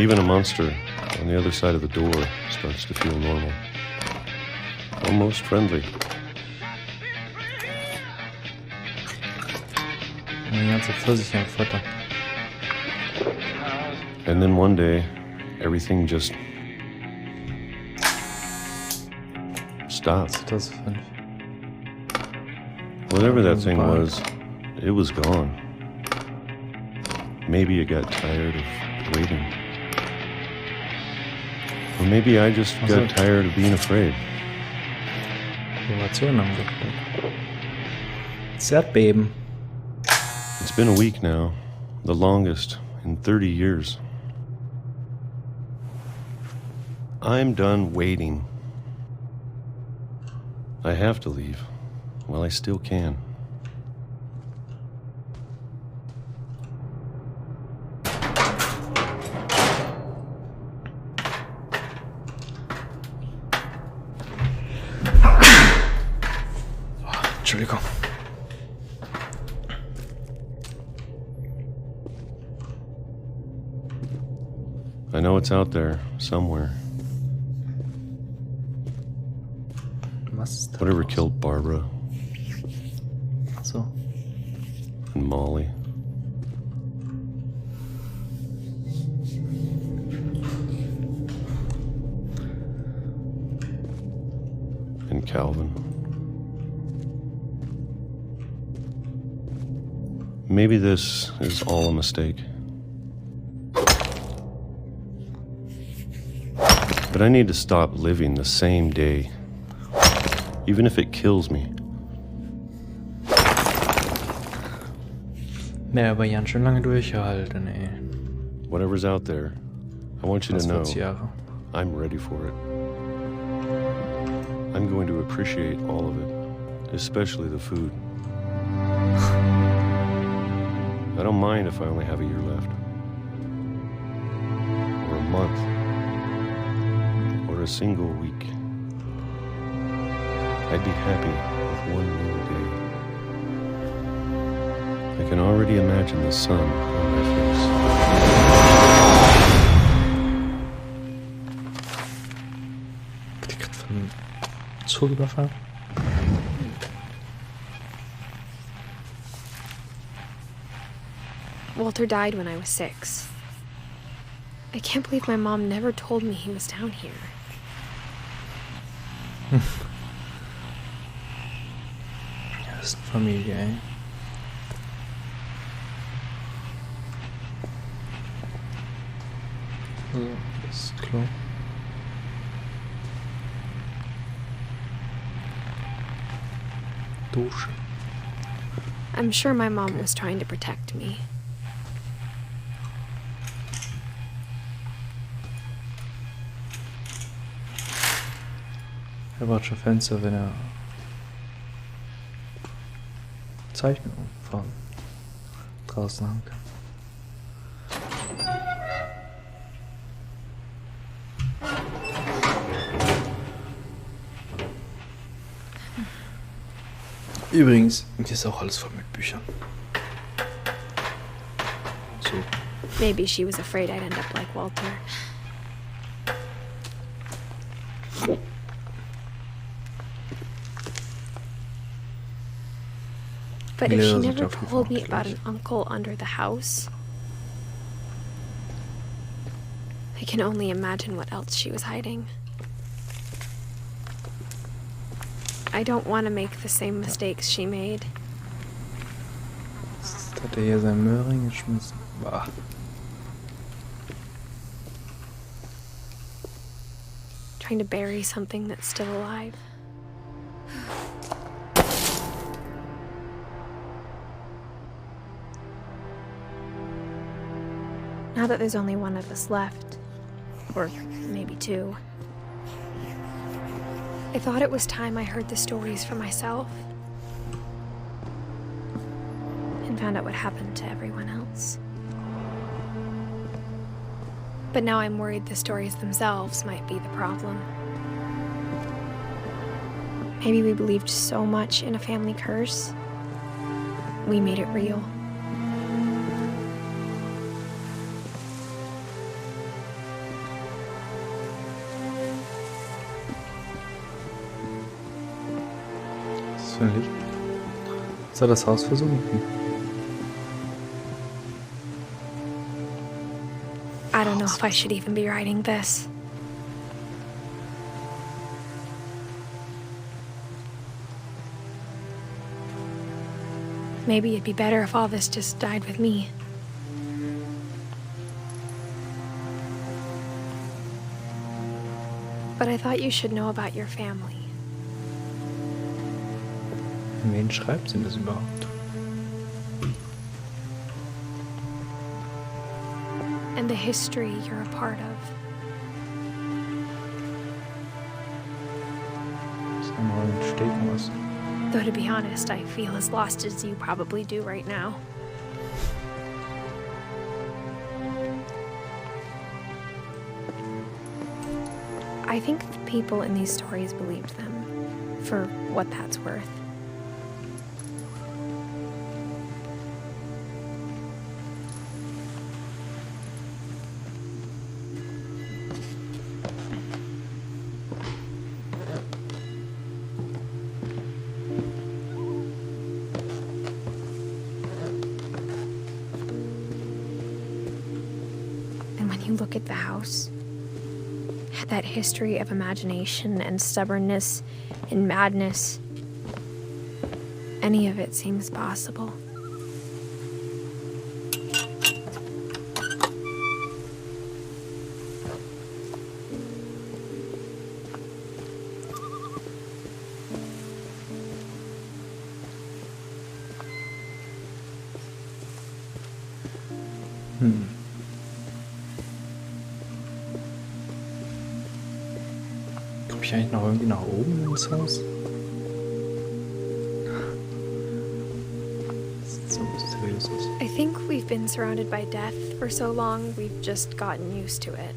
Even a monster on the other side of the door starts to feel normal. Almost friendly. Eine ganze Pfirsich am Futter. And then one day, everything just stopped. 2005. Whatever that thing was, it was gone. Maybe it got tired of waiting. Or maybe I just got tired of being afraid. Vibration haben wir. Das Erdbeben. It's been a week now, the longest in 30 years. I'm done waiting. I have to leave while I still can. Entschuldigung. I know it's out there somewhere. Whatever killed Barbara. So. And Molly. And Calvin. Maybe this is all a mistake. But I need to stop living the same day, even if it kills me. Ja, aber ganz schön lange durchgehalten, ey. Whatever's out there, I want you to know 40 Jahre. I'm ready for it. I'm going to appreciate all of it, especially the food. I don't mind if I only have a year left. Or a month. Or a single week. I'd be happy with one new day. I can already imagine the sun on my face. Die gerade von Zug überfahren. Walter died when I was 6. I can't believe my mom never told me he was down here. Ja, das ist eine Familie, ey. So, das ist Klo. Dusche. I'm sure my mom was trying to protect me. Er braucht schon Fenster, wenn er Zeichnungen von draußen haben kann. Übrigens, hier ist auch alles voll mit Büchern. So. Maybe she was afraid I'd end up like Walter. But if she never told me about an uncle under the house, I can only imagine what else she was hiding. I don't want to make the same mistakes she made. Jetzt hat er hier sein Möhring geschmissen. Bah. trying to bury something that's still alive. Now that there's only one of us left, or maybe two, I thought it was time I heard the stories for myself and found out what happened to everyone else. But now I'm worried the stories themselves might be the problem. Maybe we believed so much in a family curse, we made it real. Was für ein Licht? Jetzt hat das Haus versunken. I don't know if I should even be writing this. Maybe it'd be better if all this just died with me. But I thought you should know about your family. Wen schreibt sie das überhaupt? And the history you're a part of. Sag mal, steht noch was. Though to be honest, I feel as lost as you probably do right now. I think the people in these stories believed them, for what that's worth. You look at the house, that history of imagination and stubbornness and madness, any of it seems possible. Komme ich eigentlich noch irgendwie nach oben ins Haus? Das sieht so mysteriös aus. I think we've been surrounded by death for so long, we've just gotten used to it.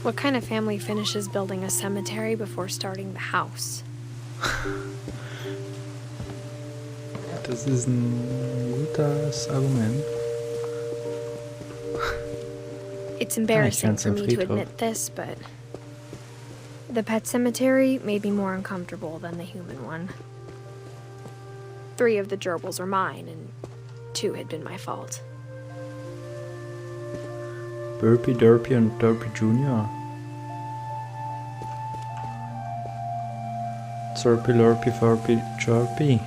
What kind of family finishes building a cemetery before starting the house? Das ist ein gutes Argument. It's embarrassing for me to admit this, but the pet cemetery made me more uncomfortable than the human one. 3 of the gerbils were mine, and 2 had been my fault. Burpy, Derpy und Derpy Jr. Zerpy, Lurpy, Furpy, Chirpy.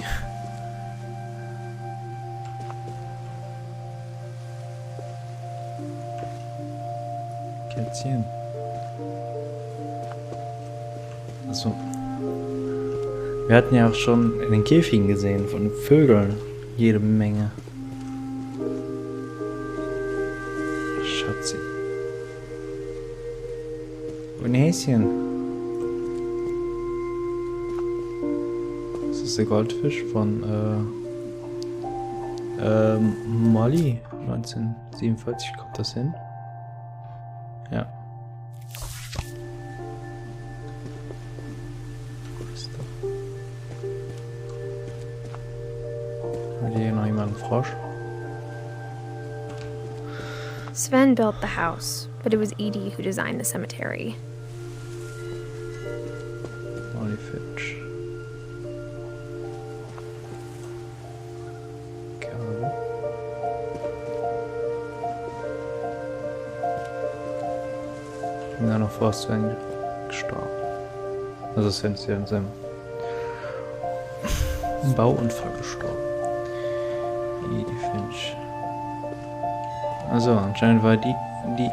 Kätzchen. Also, wir hatten ja auch schon in den Käfigen gesehen von Vögeln jede Menge. Schatzi. Und Häschen. Das ist der Goldfisch von Molly. 1947 kommt das hin. Ja. Hat hier noch jemand einen Frosch? Sven built the house, but it was Edie who designed the cemetery. Edith Finch. Ich bin ja noch vor Sven gestorben. Also Sven ist ja in seinem Bauunfall gestorben. Edith Finch. Also anscheinend war die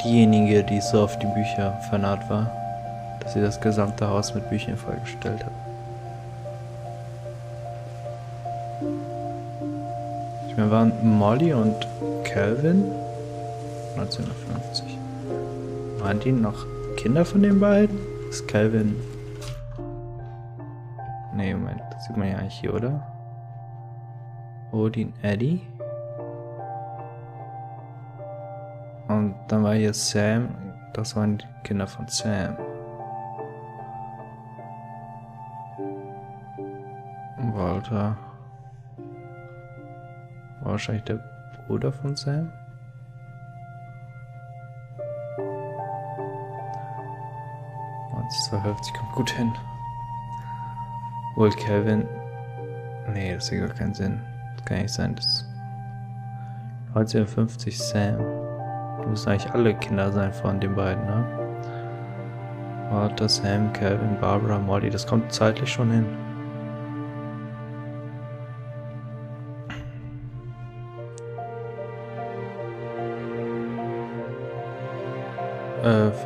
diejenige, die so auf die Bücher vernarrt war, dass sie das gesamte Haus mit Büchern vollgestellt hat. Ich meine, waren Molly und Calvin 1950. Waren die noch Kinder von den beiden? Ist Calvin... Nee, Moment, das sieht man ja eigentlich hier, oder? Odin, Eddie. Und dann war hier Sam, das waren die Kinder von Sam. Walter war wahrscheinlich der Bruder von Sam. Das 250 kommt gut hin. Wohl Calvin. Nee, das ergibt gar keinen Sinn. Das kann nicht sein. Das 1950 Sam. Die müssen eigentlich alle Kinder sein von den beiden, ne? Walter, Sam, Calvin, Barbara, Molly. Das kommt zeitlich schon hin.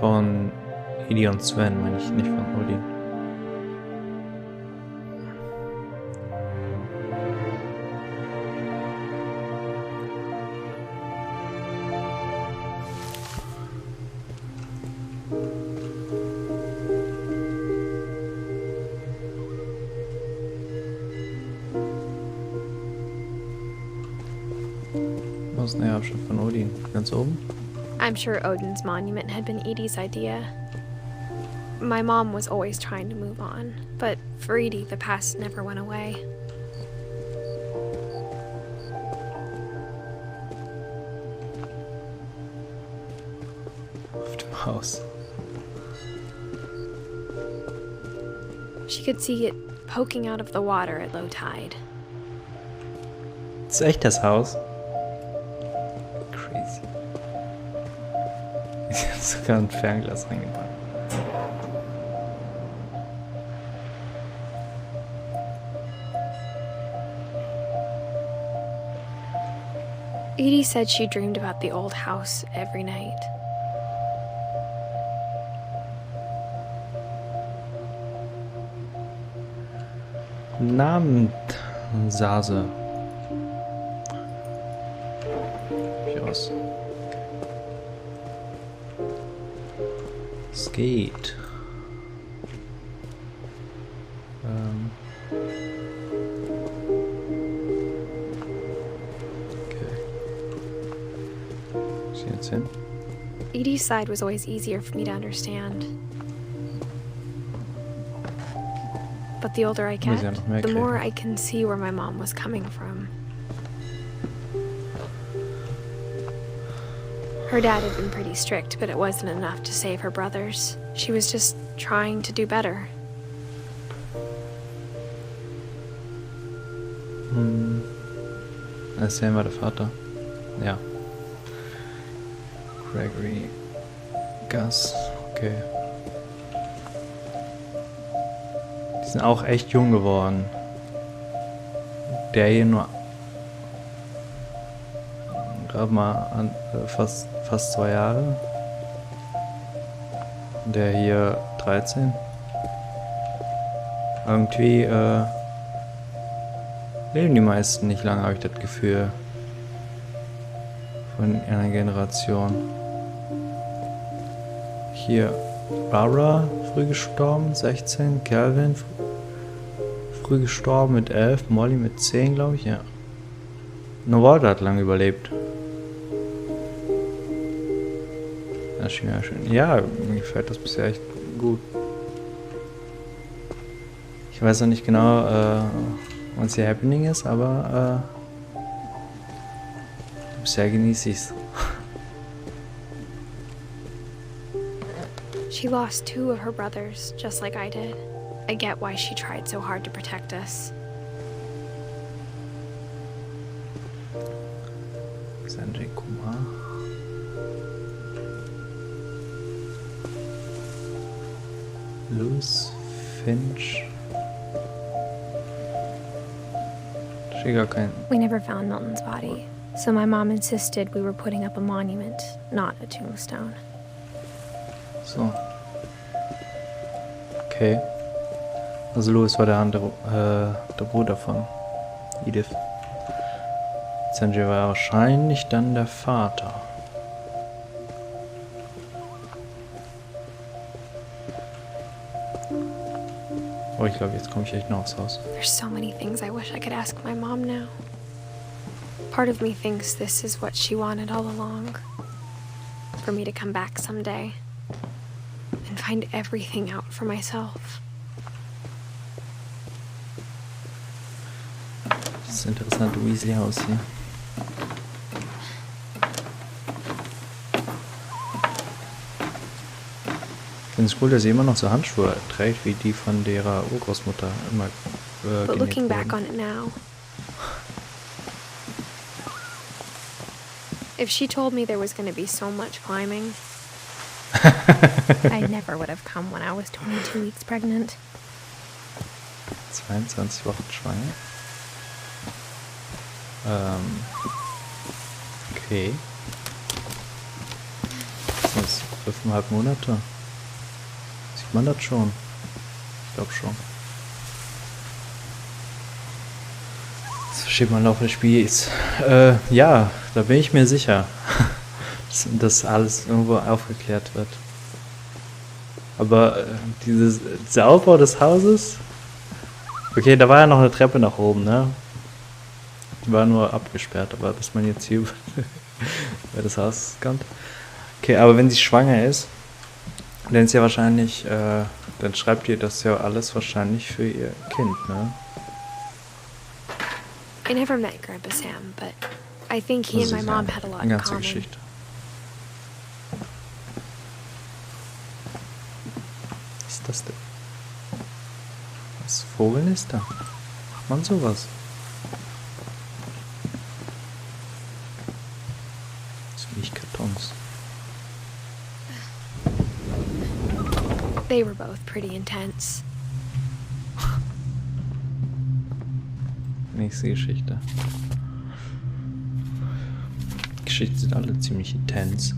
Von Edie und Sven, meine ich, nicht von Odin. Wo ist denn der Abstand von Odin? Ganz oben? I'm sure Odin's monument had been Edie's idea. My mom was always trying to move on, but for Edie, the past never went away. Auf dem Haus. She could see it poking out of the water at low tide. Das ist echt das Haus? Crazy. Sie hat sogar ein Fernglas reingebracht. Edie said she dreamed about the old house every night. Namen Sase. Aus. Es geht. Okay. Was ist jetzt hin? Edie's side was always easier for me to understand. But the older I get, the more I can see where my mom was coming from. Her dad had been pretty strict, but it wasn't enough to save her brothers. She was just trying to do better. Sam war der Vater. Ja. Gregory. Gus. Okay. Die sind auch echt jung geworden. Der hier nur gerade mal fast 2 Jahre. Der hier 13. Irgendwie leben die meisten nicht lange, habe ich das Gefühl. Von einer Generation. Hier Barbara, früh gestorben, 16. Calvin, früh gestorben mit 11. Molly mit 10, glaube ich, ja. Nur Walter hat lange überlebt. Das ist ja schön. Ja, mir gefällt das bisher echt gut. Ich weiß noch nicht genau, was hier happening ist, aber bisher genieße ich's. She lost 2 of her brothers, just like I did. I get why she tried so hard to protect us. Sanjay Kumar. Edith Finch. We never found Milton's body, So my mom insisted we were putting up a monument, not a tombstone. So. Okay. Also Louis war der andere, der Bruder von Edith. Sanjay war wahrscheinlich dann der Vater. Oh, ich glaube, jetzt komme ich echt noch aufs Haus. There's so many things I wish I could ask my mom now. Part of me thinks this is what she wanted all along. For me to come back someday and find everything out for myself. Das interessante Weasley-Haus hier. Ich finde es cool, dass sie immer noch so Handschuhe trägt, wie die von ihrer Urgroßmutter immer But looking genäht back wurden. on it now, if she told me there was going to be so much climbing, I never would have come when I was 22 weeks pregnant. 22 Wochen schwanger. Okay. Das sind 5,5 Monate. Sieht man das schon? Ich glaube schon. Das versteht man im Laufe des Spiels. Ja, da bin ich mir sicher, dass alles irgendwo aufgeklärt wird. Aber dieser Aufbau des Hauses... Okay, da war ja noch eine Treppe nach oben, ne? Die war nur abgesperrt, aber dass man jetzt hier über das Haus kommt. Okay, aber wenn sie schwanger ist, dann ist ja wahrscheinlich, dann schreibt ihr das ja alles wahrscheinlich für ihr Kind, ne? I never met Grandpa Sam, but I think he and my mom had a lot in Eine ganze common. Geschichte. Was ist das denn? Das Vogelnester. Macht man sowas? Kartons. They were both pretty intense. Nächste Geschichte. Die Geschichten sind alle ziemlich intens.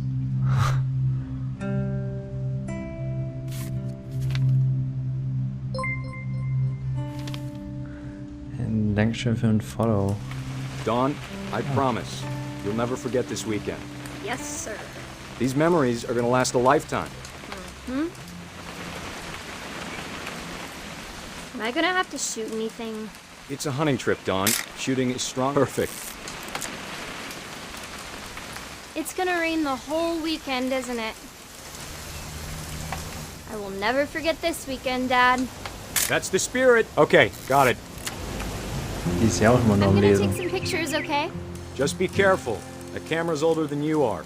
Dankeschön für ein Follow. Dawn, I promise, you'll never forget this weekend. Yes, sir. These memories are gonna last a lifetime. Am I gonna have to shoot anything? It's a hunting trip, Dawn. Shooting is strong. Perfect. It's gonna rain the whole weekend, isn't it? I will never forget this weekend, Dad. That's the spirit. Okay, got it. Die ist ja auch immer noch I'm am gonna take Lesen. some pictures, okay? Just be careful. The camera's older than you are.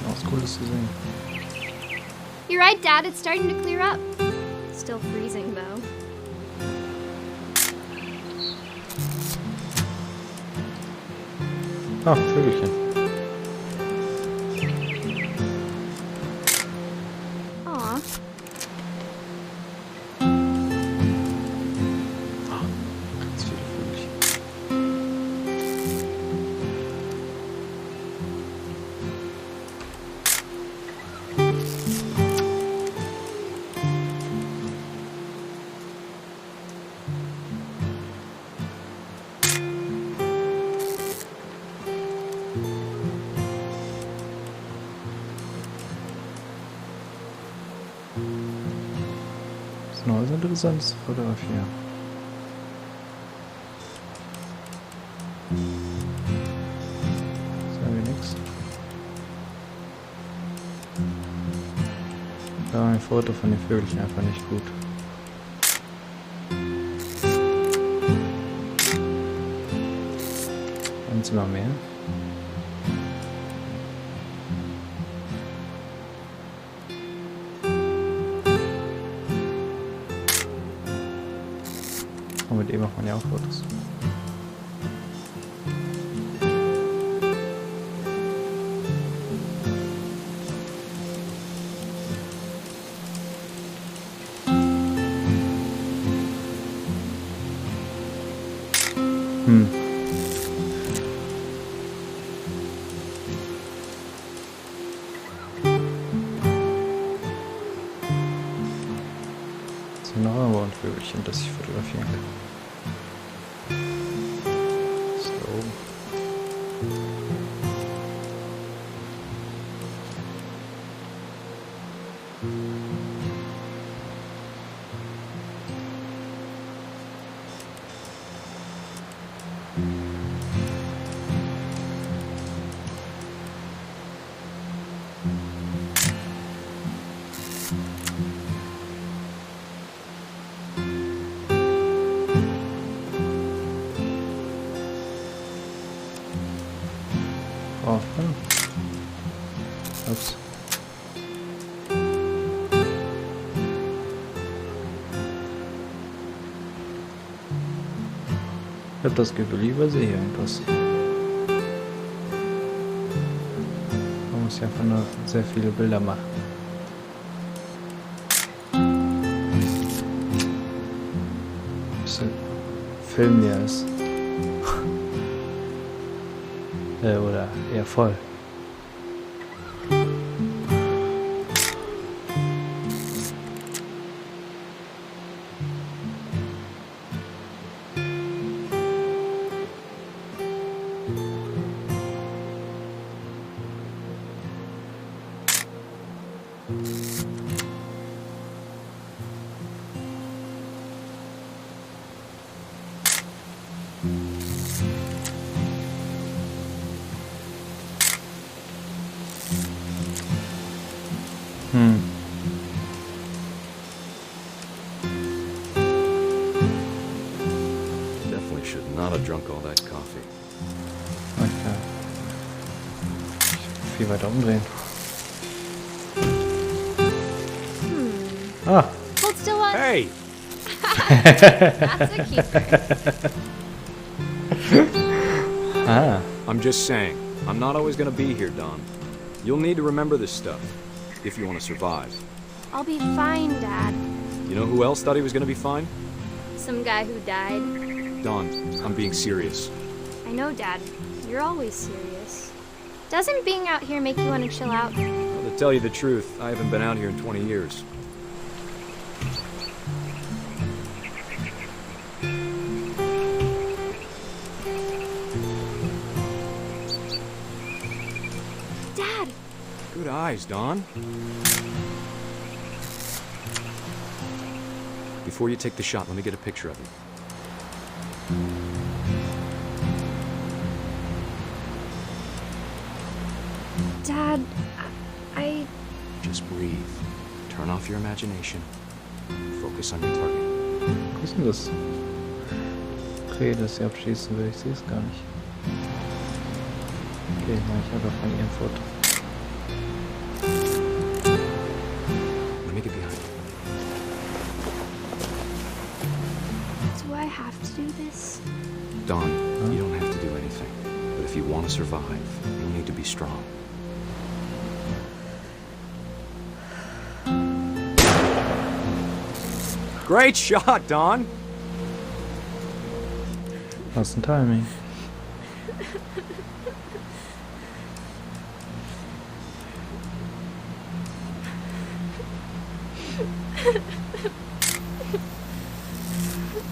Was Cooles zu sehen. You're right, Dad. It's starting to clear up. Still freezing, though. Ah, Vögelchen. Aw. Ganz viele Vögelchen. Das ist noch was Interessantes zu fotografieren. Sagen wir nichts. Da war ein Foto von den Vögelchen einfach nicht gut. Und immer mehr. Und mit dem macht man ja auch Fotos. noch irgendwo ein Vögelchen, das ich fotografieren kann. Ist da oben. Oh, ups. Ich hab das Gefühl, ich übersehe irgendwas. Man muss ja einfach nur sehr viele Bilder machen. Bisschen Film hier ist. Oder eher voll. Definitely should not have drunk all that coffee. Okay. Viel weiter umdrehen. Ah. Hold still on. Hey! That's a keeper. Ah. I'm just saying, I'm not always gonna be here, Don. You'll need to remember this stuff, if you want to survive. I'll be fine, Dad. You know who else thought he was gonna be fine? Some guy who died. Don, I'm being serious. I know, Dad. You're always serious. Doesn't being out here make you want to chill out? Well, to tell you the truth, I haven't been out here in 20 years. Dad! Good eyes, Don. Before you take the shot, let me get a picture of you. Dad, I... Just breathe. Turn off your imagination. Focus on your target. Was ist denn das? Okay, das hier abschließen will, ich sehe es gar nicht. Okay, mach ich einfach von ihrem Foto. Let me get behind you. Do I have to do this? Don, you don't have to do anything. But if you want to survive, you'll need to be strong. Great shot, Don! Was ein Timing.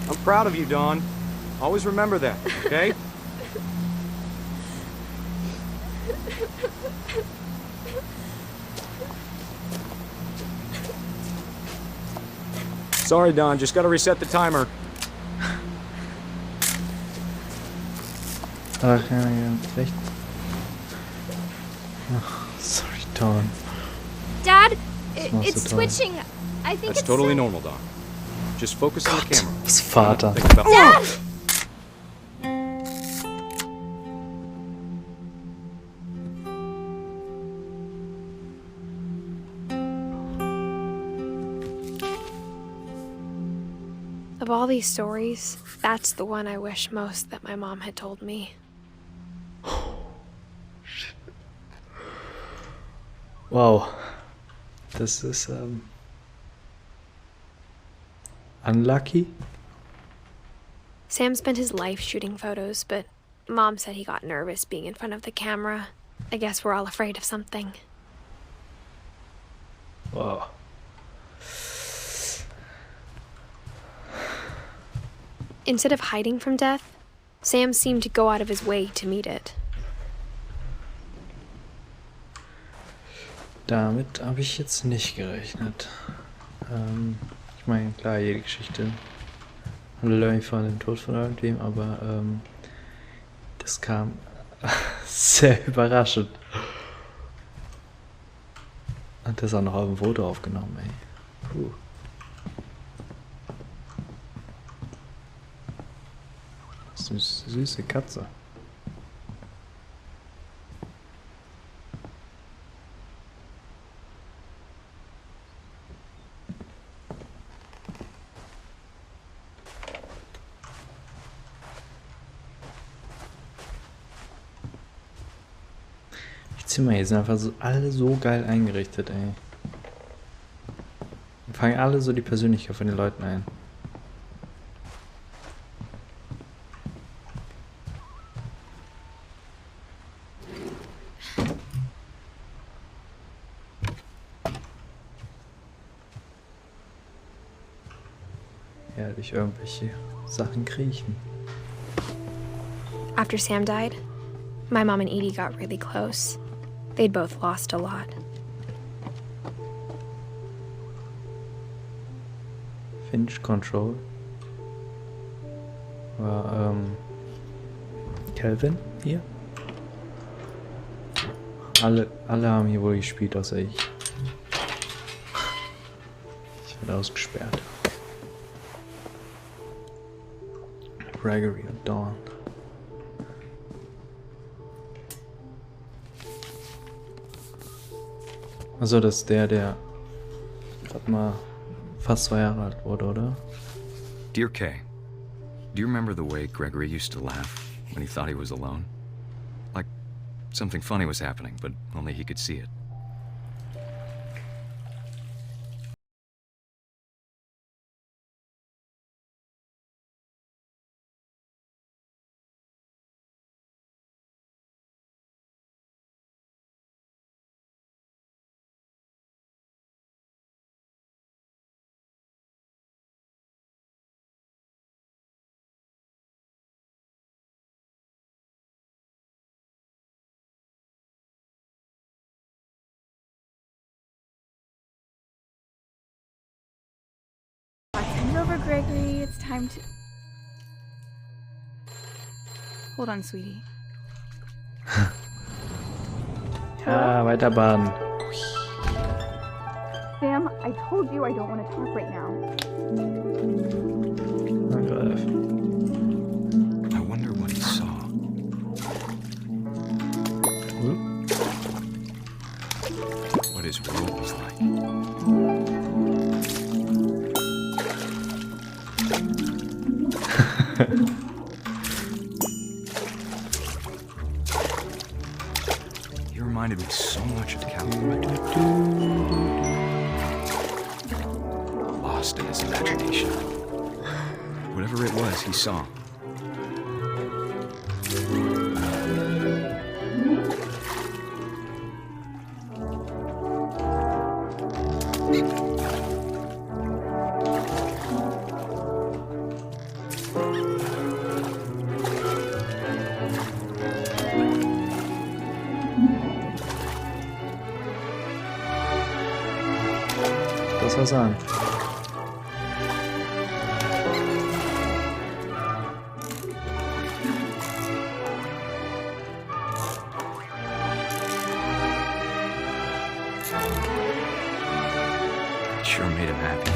I'm proud of you, Don. Always remember that, okay? Sorry, Don. Just gotta reset the timer. Ach ja, ja, recht. Ach, sorry, Don. Dad, machst it's du toll. switching. I think That's it's totally normal, Don. Just focus on the camera. Was Vater. Think about- Dad! Of all these stories, that's the one I wish most that my mom had told me. Wow. Das ist, unlucky. Sam spent his life shooting photos, but Mom said he got nervous being in front of the camera. I guess we're all afraid of something. Wow. Instead of hiding from death, Sam seemed to go out of his way to meet it. Damit habe ich jetzt nicht gerechnet. Ich meine, klar, jede Geschichte handelt irgendwie von dem Tod von irgendwem, aber das kam sehr überraschend. Und das auch noch auf dem Foto aufgenommen, ey. Puh. Das ist eine süße Katze. Die Zimmer hier sind einfach so, alle so geil eingerichtet, ey. Wir fangen alle so die Persönlichkeit von den Leuten ein. Ja, durch irgendwelche Sachen kriechen. After Sam died, my mom and Edie got really close. They'd both lost a lot. Finch Control. War, Calvin hier? Alle haben hier wohl gespielt, außer ich. Ich werde ausgesperrt. Gregory und Dawn. Also das ist der gerade mal fast 2 Jahre alt wurde, oder? Dear Kay, do you remember the way Gregory used to laugh when he thought he was alone? Like something funny was happening, but only he could see it. Send over, Gregory. It's time to... Hold on, sweetie. Ja, weiter baden. Sam, I told you I don't want to talk right now. I wonder what he saw. What his world was like. He reminded me so much of Calvin. Lost in his imagination. Whatever it was he saw. Das war's an. Sure made him happy.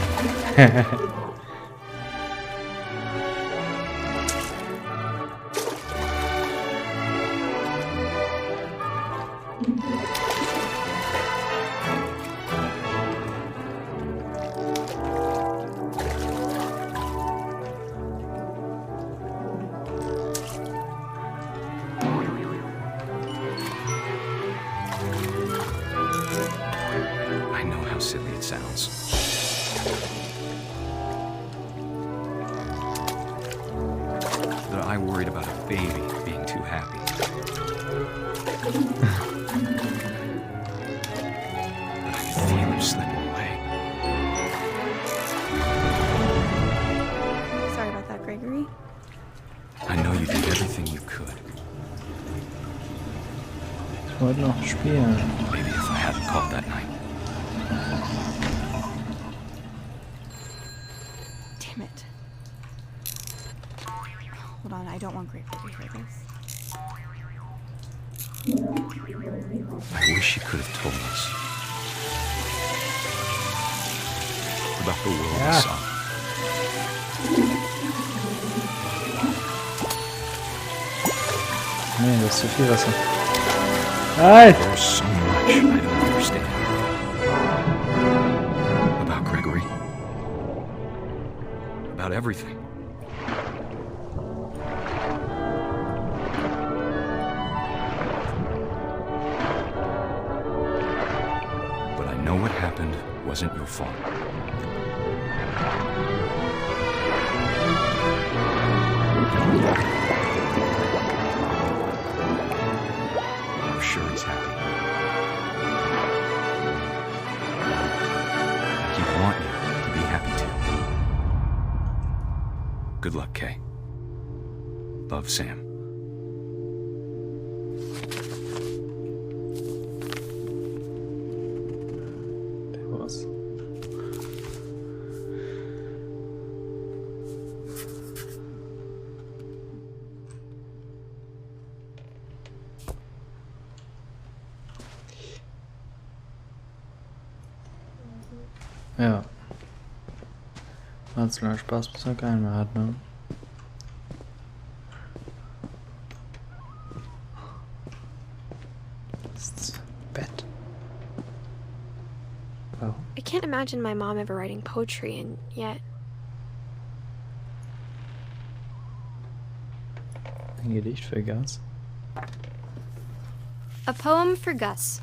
I know how silly it sounds. But I worried about a baby being too happy. But I could feel him slipping away. Sorry about that, Gregory. Ich wollte noch spielen. Maybe if I hadn't called that night. Damn it. Hold on, I don't want Grapefruit to hear this. I wish she could have told us about the world we saw. Nee, das ist zu viel Wasser. Nein! There's so much I don't understand about Gregory. About everything. But I know what happened wasn't your fault. I'm sure he's happy. He'd want you to be happy too. Good luck, Kay. Love, Sam. Der war's. Ja. Hat so lange Spaß, bis er keinen mehr hat, ne? Das Bett. Oh. I can't imagine my mom ever writing poetry, and yet... Ein Gedicht für Gus. A poem for Gus,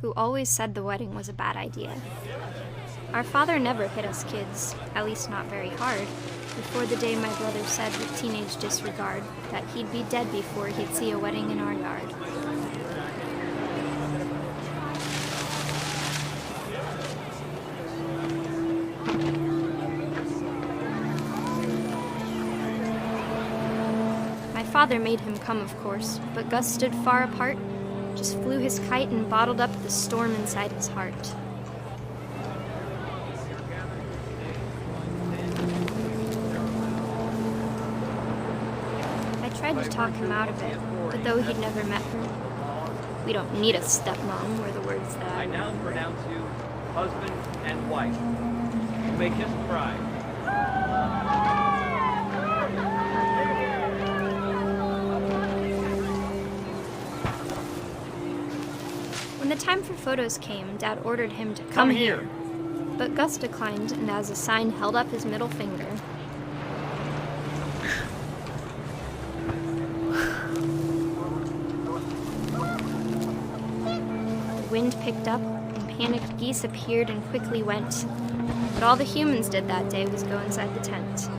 who always said the wedding was a bad idea. Our father never hit us kids, at least not very hard, before the day my brother said with teenage disregard that he'd be dead before he'd see a wedding in our yard. My father made him come, of course, but Gus stood far apart, just flew his kite and bottled up the storm inside his heart. I tried to talk him out of it, but though he'd never met her, we don't need a stepmom were the words that I now pronounce you husband and wife. You may kiss the bride. When the time for photos came, Dad ordered him to come here. But Gus declined, and as a sign held up his middle finger. The wind picked up, and panicked geese appeared and quickly went. But all the humans did that day was go inside the tent.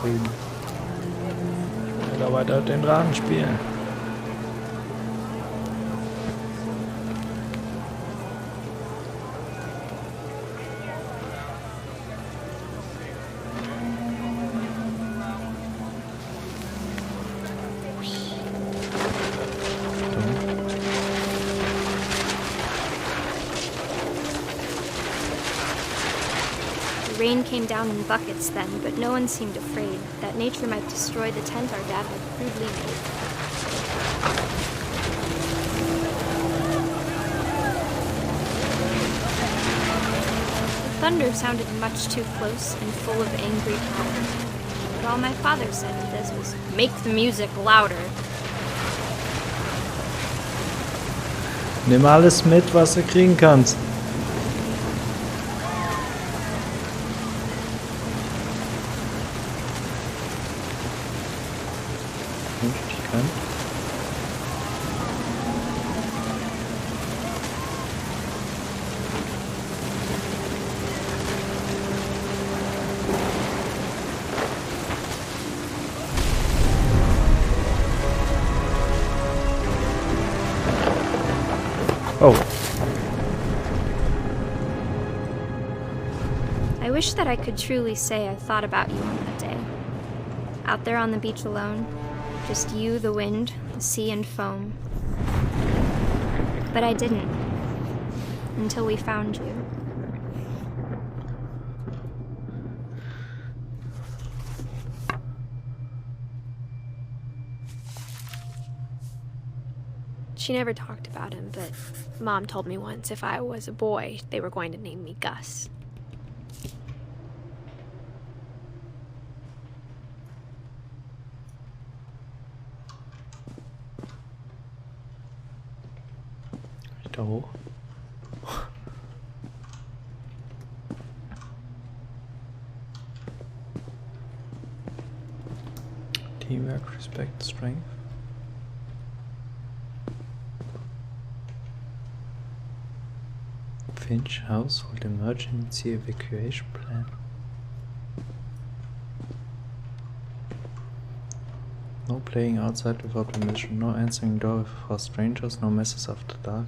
Rüben. Oder weiter den Drachen spielen. The rain came down in buckets then, but no one seemed afraid that nature might destroy the tent our dad had crudely made. The thunder sounded much too close and full of angry power. But all my father said to this was, "Make the music louder." Nimm alles mit, was du kriegen kannst. Oh. I wish that I could truly say I thought about you on that day. Out there on the beach alone, Just you, the wind, the sea, and foam. But I didn't. Until we found you. She never talked about him, but Mom told me once if I was a boy, they were going to name me Gus. Da hoch. Teamwork, respect, strength. Finch household emergency evacuation plan. No playing outside without permission, no answering door for strangers, no messes after dark.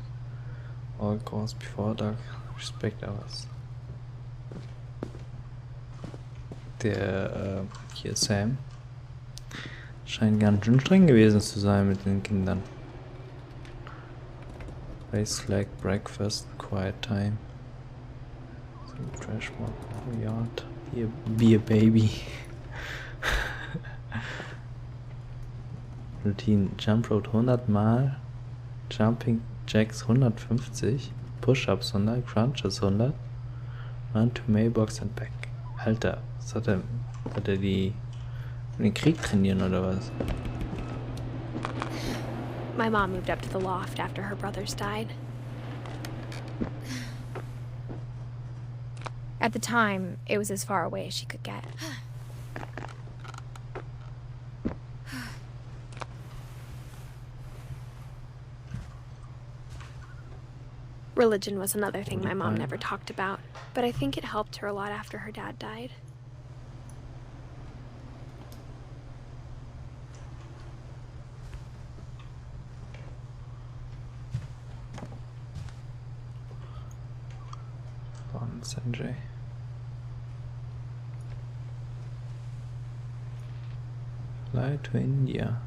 All calls before dark, respect hours. Der hier Sam scheint ganz schön streng gewesen zu sein mit den Kindern. Race flag, breakfast, quiet time. Trash walk, yard, be a baby. Routine, jump rope 100 Mal, jumping jacks 150, Push-ups 100, Crunches 100, run to mailbox and back. Alter, was hat er die den Krieg trainieren oder was? My mom moved up to the loft after her brothers died. At the time, it was as far away as she could get. Religion was another thing my mom never talked about, but I think it helped her a lot after her dad died. Sanjay. Fly to India.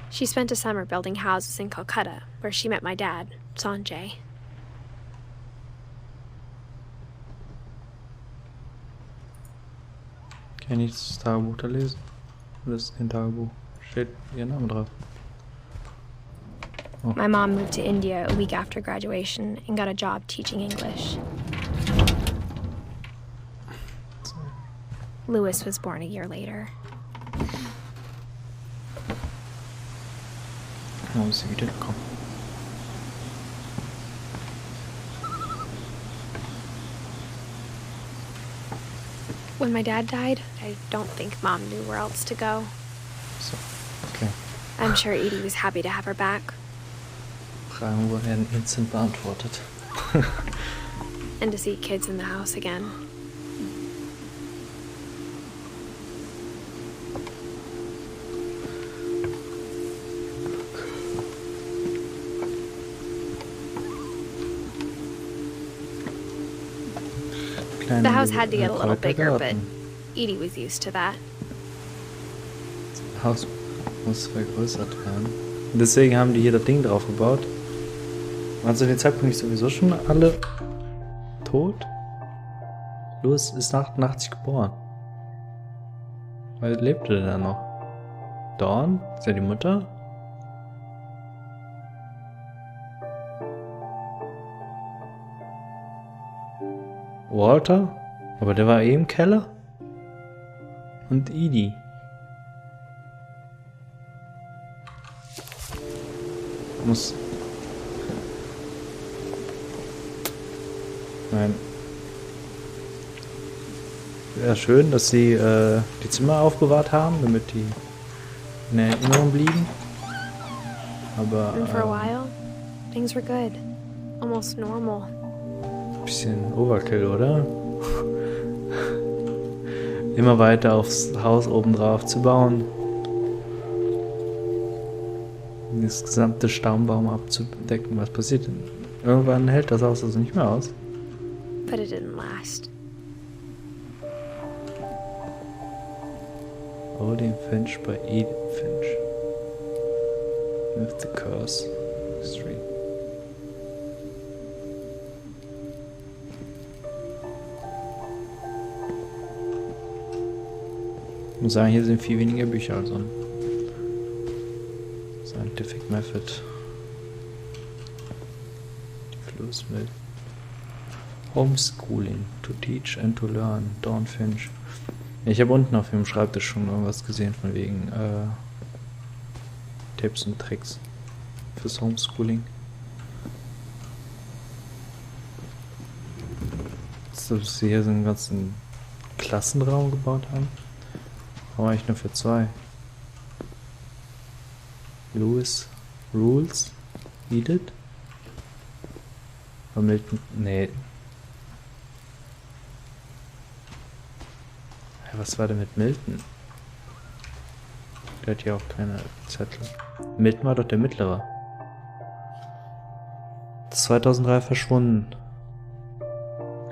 She spent a summer building houses in Calcutta, where she met my dad, Sanjay. Kann ich das Tagebuch da lesen? Das ist kein Tagebuch. Steht ihr Name drauf. Oh. My mom moved to India a week after graduation and got a job teaching English. Louis was born a year later. Wo ist sie wiedergekommen? When my dad died, I don't think Mom knew where else to go. So, okay. I'm sure Edie was happy to have her back. Fragen wurden instant beantwortet. And to see kids in the house again. The house had to get a little bigger, but Edie was used to that. Das Haus muss vergrößert werden. Und deswegen haben die hier das Ding drauf gebaut. Waren zu dem Zeitpunkt nicht sowieso schon alle tot? Louis ist 88 geboren. Weil lebte der noch? Dawn? Ist ja die Mutter? Walter? Aber der war eh im Keller? Und Edie? Muss... Nein. Wäre schön, dass sie die Zimmer aufbewahrt haben, damit die in Erinnerung blieben. Aber... And for a while, things were good. Almost normal. Bisschen Overkill, oder? Immer weiter aufs Haus oben drauf zu bauen. das gesamte Stammbaum abzudecken. Was passiert denn? Irgendwann hält das Haus also nicht mehr aus. But it didn't last. Holding Finch by Edith Finch. With the curse. History. Ich muss sagen, hier sind viel weniger Bücher als sonst. Scientific Method. Die Flussmittel. Homeschooling. To teach and to learn. Dawn Finch. Ich habe unten auf dem Schreibtisch schon irgendwas gesehen von wegen Tipps und Tricks fürs Homeschooling. Dass sie hier so einen ganzen Klassenraum gebaut haben. Aber eigentlich nur für 2. Louis Rules? Edith? Oder Milton? Nee. Was war denn mit Milton? Der hat hier auch keine Zettel. Milton war doch der Mittlere. 2003 verschwunden.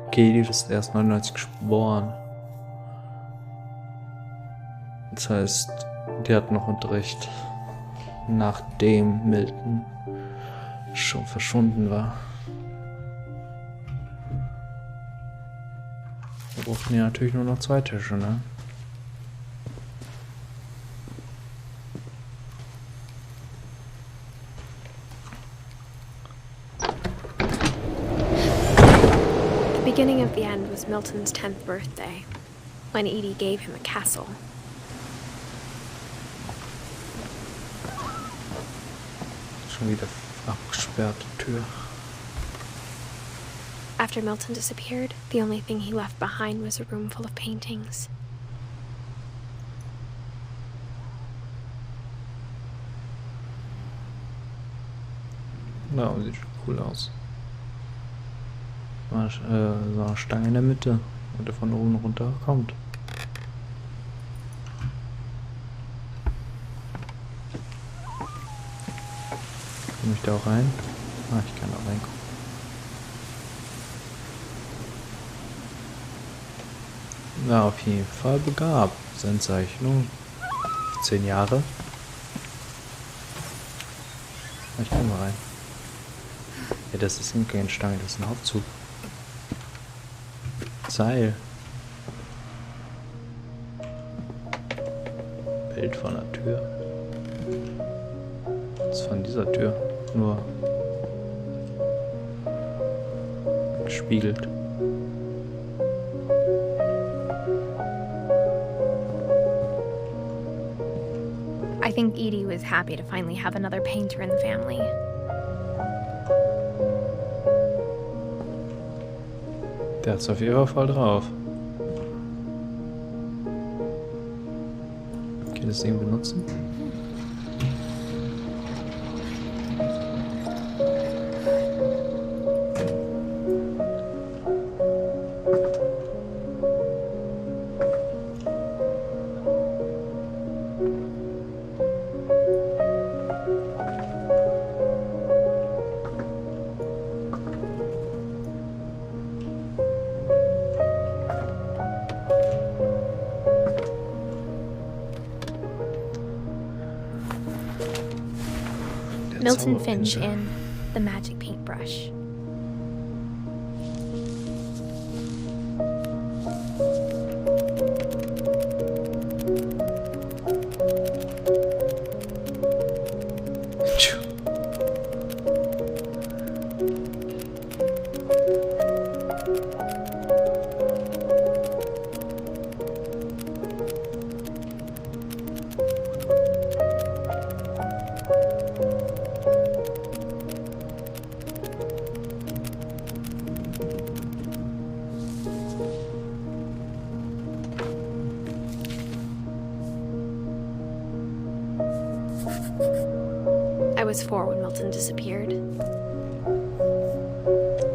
Okay, die ist erst 99 geboren. Das heißt, die hat noch Unterricht, nachdem Milton schon verschwunden war. Wir brauchten ja natürlich nur noch 2 Tische, ne? The beginning of the end was Milton's 10th birthday, when Edie gave him a castle. Schon wieder abgesperrte Tür. After Milton disappeared, the only thing he left behind was a room full of paintings. Ja, sieht schon cool aus. So eine Stange in der Mitte, und der von oben runter kommt. Komme ich da auch rein? Ah, ich kann da reinkommen. Na, auf jeden Fall begabt. Sendzeichnung. 10 Jahre. Ich komm mal rein. Ja, das ist keine Stange, das ist ein Aufzug. Seil. Bild von der Tür. Das ist von dieser Tür. Nur gespiegelt. I think Edie was happy to finally have another painter in the family. Der hat's auf jeden Fall drauf. Okay, das Ding benutzen. Milton Finch in The Magic Paintbrush. I was 4 when Milton disappeared.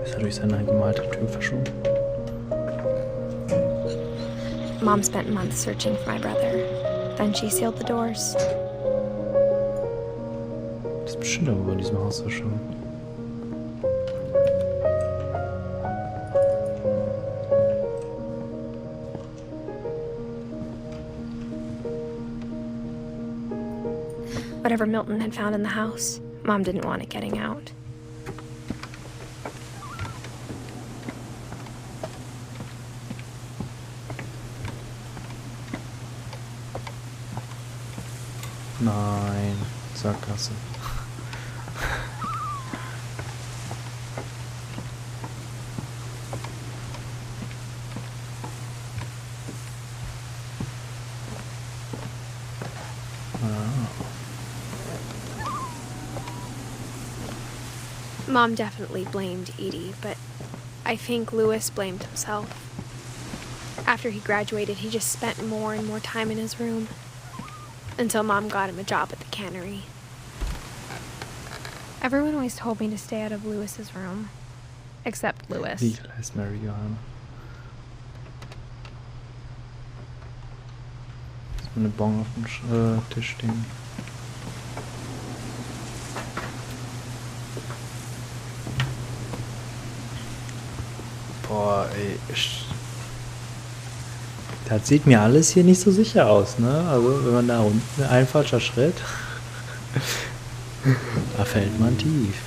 Ist er durch seine gemalte Tür verschwunden? Mom spent months searching for my brother. Then she sealed the doors. Das ist bestimmt irgendwo in diesem Haus schon. Whatever Milton had found in the house, Mom didn't want it getting out. Nein, Sackgasse. Mom definitely blamed Edie, but I think Louis blamed himself. After he graduated, he just spent more and more time in his room. Until Mom got him a job at the cannery. Everyone always told me to stay out of Louis's room. Except Louis. Legalize marijuana. Ist eine Bon auf dem Tisch stehen. Boah, ey. Das sieht mir alles hier nicht so sicher aus, ne? Also, wenn man da unten ein falscher Schritt, da fällt man tief.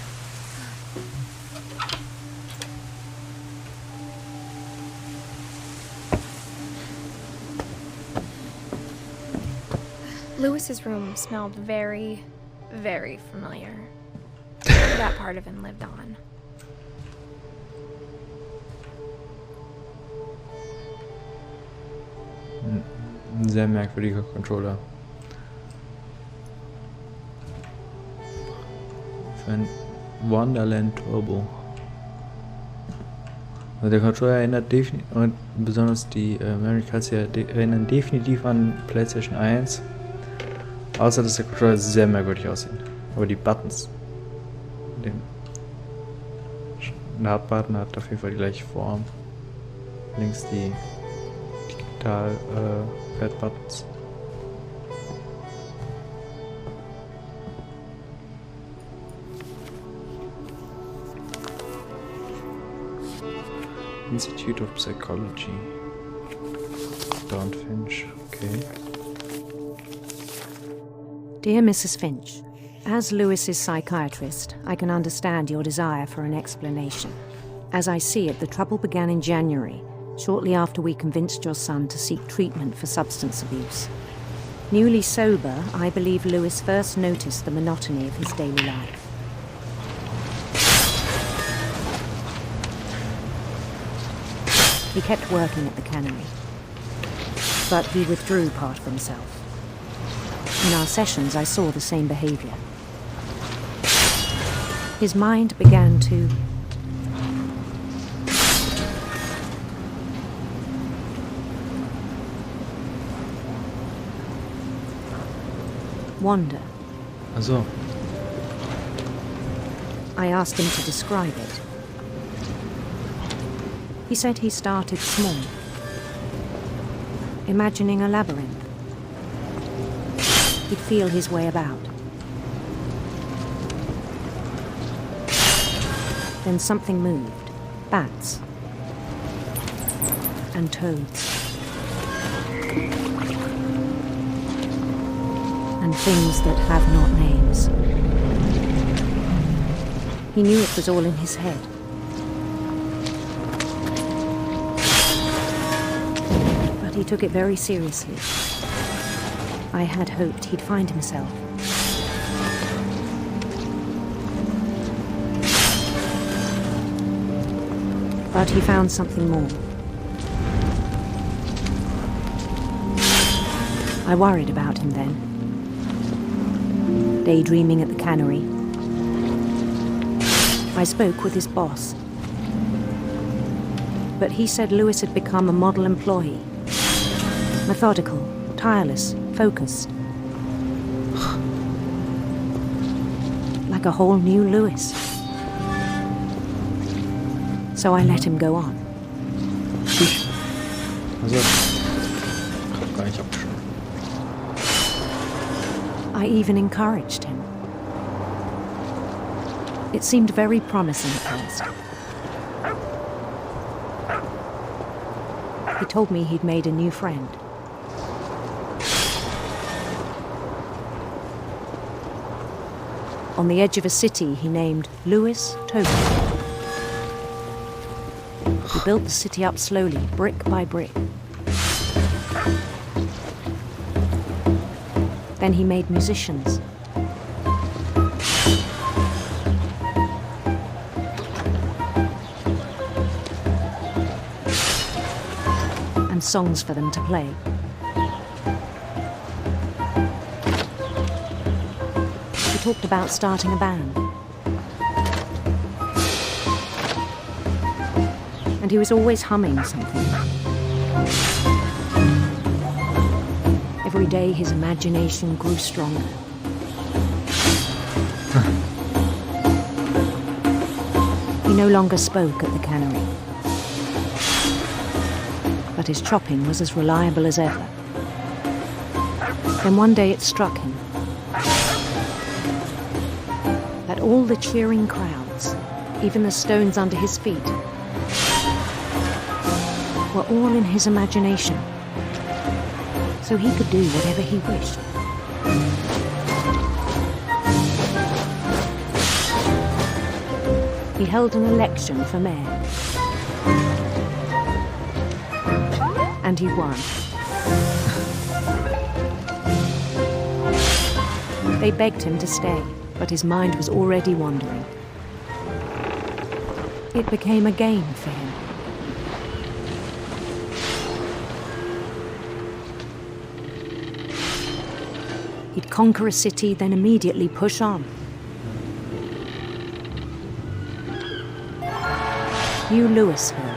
Louis's room smelled very, very familiar. That part of him lived on. Ein sehr merkwürdiger Controller. Für ein Wonderland Turbo. Also der Controller erinnert definitiv, und besonders die Memory Cards hier erinnern definitiv an PlayStation 1. Außer dass der Controller sehr merkwürdig aussieht. Aber die Buttons, der Startbutton hat auf jeden Fall die gleiche Form. Links die Pad Buttons. Institute of Psychology. Edith Finch, okay. Dear Mrs. Finch, as Lewis's psychiatrist, I can understand your desire for an explanation. As I see it, the trouble began in January, shortly after we convinced your son to seek treatment for substance abuse. Newly sober, I believe Lewis first noticed the monotony of his daily life. He kept working at the cannery, but he withdrew part of himself. In our sessions, I saw the same behavior. His mind began to wander. Also. I asked him to describe it. He said he started small, imagining a labyrinth. He'd feel his way about. Then something moved. Bats. And toads. And things that have not names. He knew it was all in his head. But he took it very seriously. I had hoped he'd find himself. But he found something more. I worried about him then. Daydreaming at the cannery. I spoke with his boss. But he said Lewis had become a model employee. Methodical, tireless, focused. Like a whole new Lewis. So I let him go on. Also, gar nicht abgeschlossen. I even encouraged him. It seemed very promising at first. He told me he'd made a new friend. On the edge of a city he named Louis Toby. He built the city up slowly, brick by brick. Then he made musicians. And songs for them to play. He talked about starting a band. And he was always humming something. Every day his imagination grew stronger. He no longer spoke at the cannery. But his chopping was as reliable as ever. Then one day it struck him that all the cheering crowds, even the stones under his feet, were all in his imagination, so he could do whatever he wished. He held an election for mayor. And he won. They begged him to stay, but his mind was already wandering. It became a game for him. He'd conquer a city, then immediately push on. New Louisville.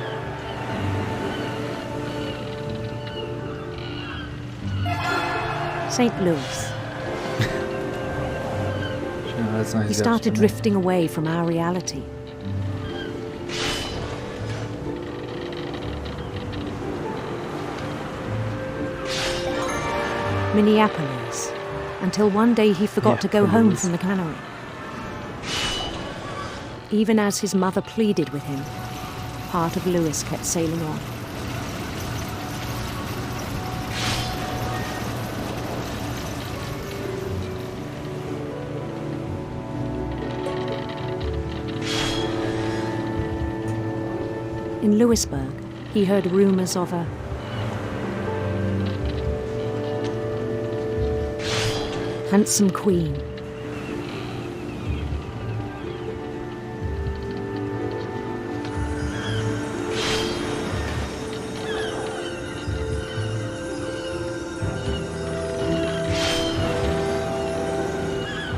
St. Louis. He started drifting away from our reality. Minneapolis, until one day he forgot to go home from the cannery. Even as his mother pleaded with him, part of Louis kept sailing on. In Louisburg, he heard rumors of a handsome queen.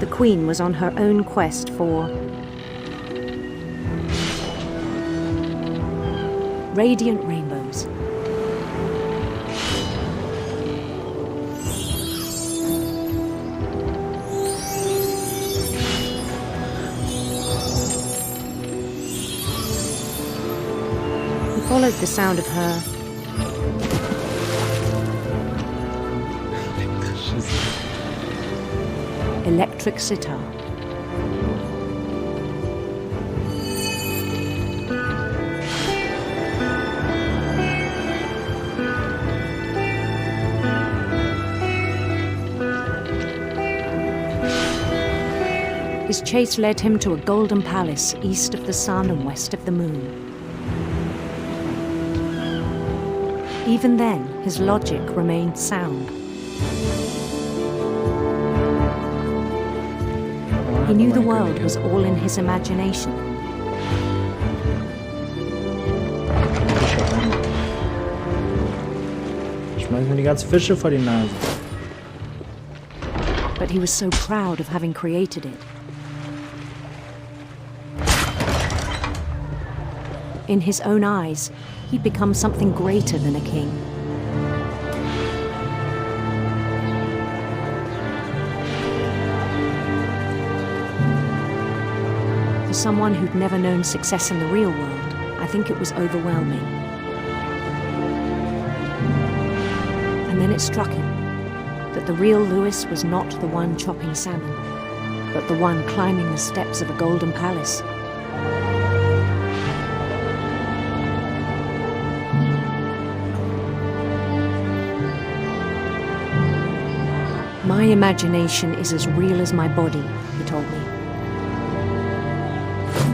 The queen was on her own quest for radiant rainbows. He followed the sound of her electric sitar. His chase led him to a golden palace east of the sun and west of the moon. Even then, his logic remained sound. He knew the world was all in his imagination. Schmeiß mir die ganzen Fische vor die Nase. But he was so proud of having created it. In his own eyes, he'd become something greater than a king. For someone who'd never known success in the real world, I think it was overwhelming. And then it struck him that the real Louis was not the one chopping salmon. but the one climbing the steps of a golden palace. My imagination is as real as my body, he told me.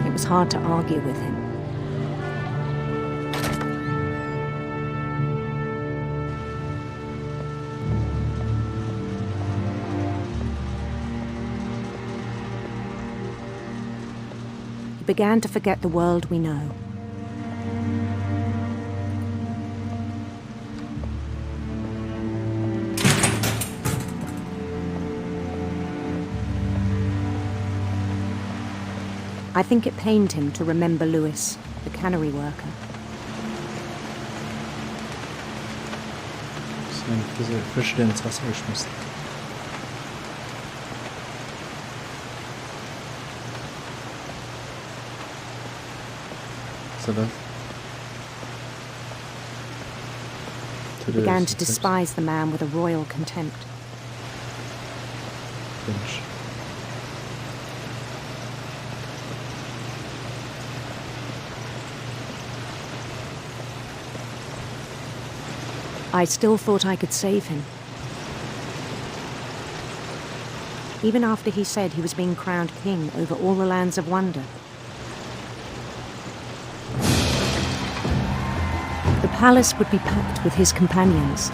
It was hard to argue with him. He began to forget the world we know. I think it pained him to remember Louis, the cannery worker. Diese Fische ins Wasser geschmissen. So das? He began to despise the man with a royal contempt. Finch. I still thought I could save him. Even after he said he was being crowned king over all the lands of wonder. The palace would be packed with his companions.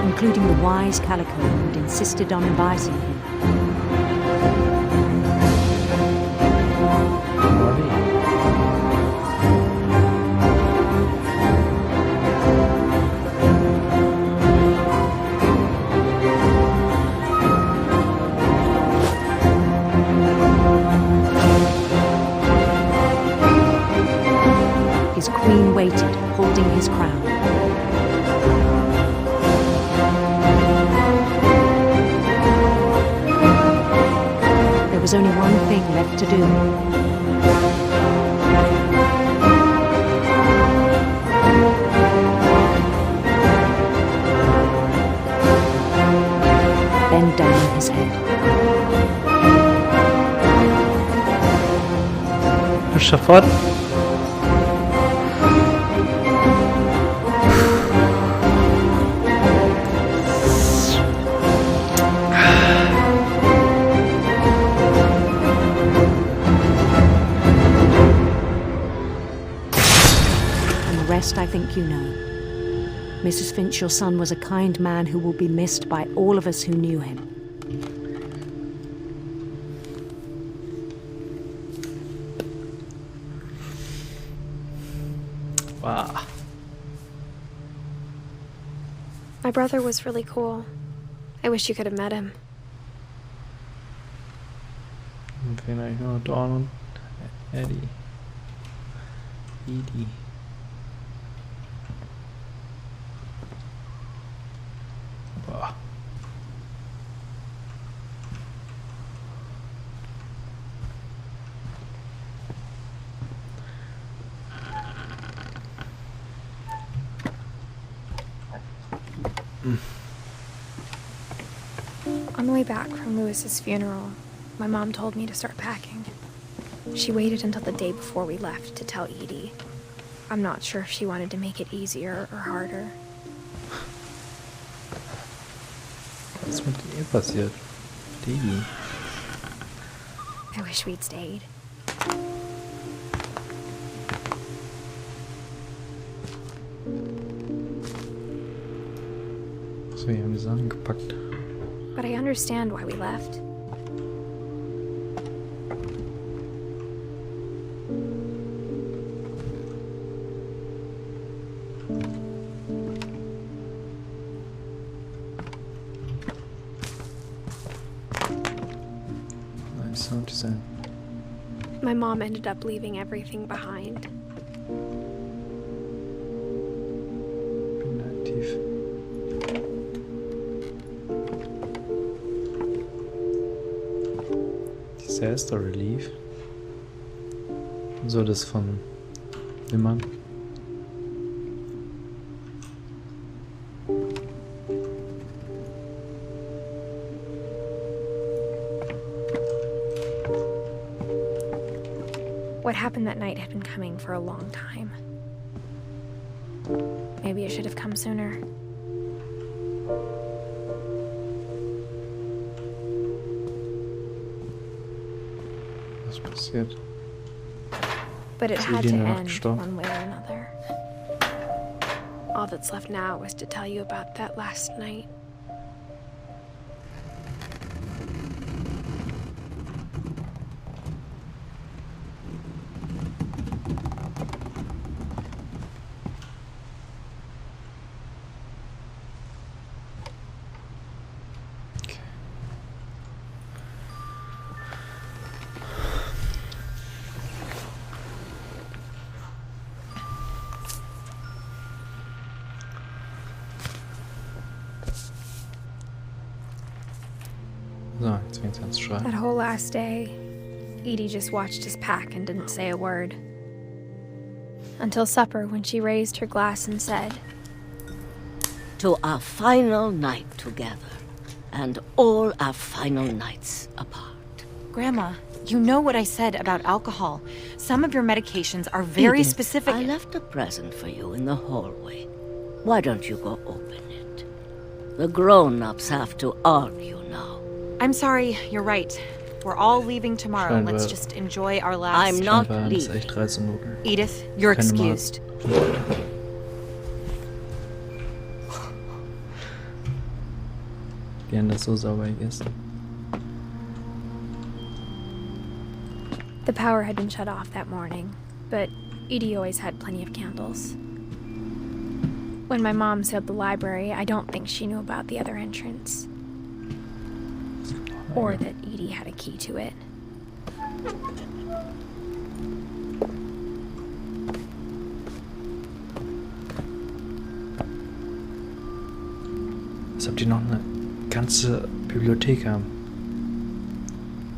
Including the wise Calico who'd insisted on inviting him. His queen waited, holding his crown. There was only one thing left to do. Bend down his head. Schafott. I think you know. Mrs. Finch, your son was a kind man who will be missed by all of us who knew him. Wow. My brother was really cool. I wish you could have met him. Wen eigentlich nur Dawn und Edie. Boah. On the way back from Louis's funeral, my mom told me to start packing. She waited until the day before we left to tell Edie. I'm not sure if she wanted to make it easier or harder. Was ist mit ihr passiert? Edie. I wish we'd stayed. So, wir haben die Sachen gepackt. But I understand why we left. Sound design. My mom ended up leaving everything behind. Bin aktiv. Disaster Relief. So, das von jemand. What happened that night had been coming for a long time. Maybe it should have come sooner. Was passiert? But it Ist had to Edith noch end gestorben? one way or another. All that's left now was to tell you about that last night. So, jetzt fängt es an zu schreien. That whole last day, Edie just watched us pack and didn't say a word. Until supper, when she raised her glass and said, "To our final night together, and all our final nights apart." Grandma, you know what I said about alcohol. Some of your medications are very Edith, specific. I left a present for you in the hallway. Why don't you go open it? The grown-ups have to argue now. I'm sorry, you're right. We're all leaving tomorrow. Scheinbar- Let's just enjoy our last... I'm not Scheinbar waren es leaving. echt 13 Minuten. Edith, you're Keine Mal- excused. Die haben das so sauber gegessen. the power had been shut off that morning, but Edie always had plenty of candles. When my mom sealed the library, I don't think she knew about the other entrance. Or that Edie had a key to it. Als ob die noch eine ganze Bibliothek haben.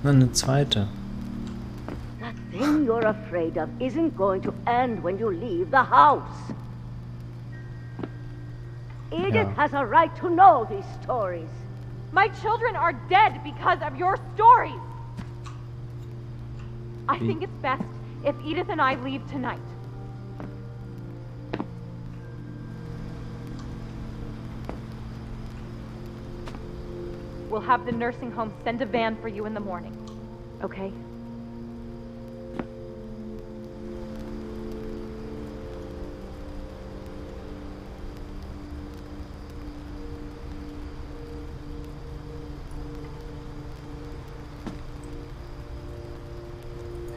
Na, eine zweite. That thing you're afraid of isn't going to end when you leave the house. Edith has a right to know these stories. My children are dead because of your stories. I think it's best if Edith and I leave tonight. We'll have the nursing home send a van for you in the morning, okay?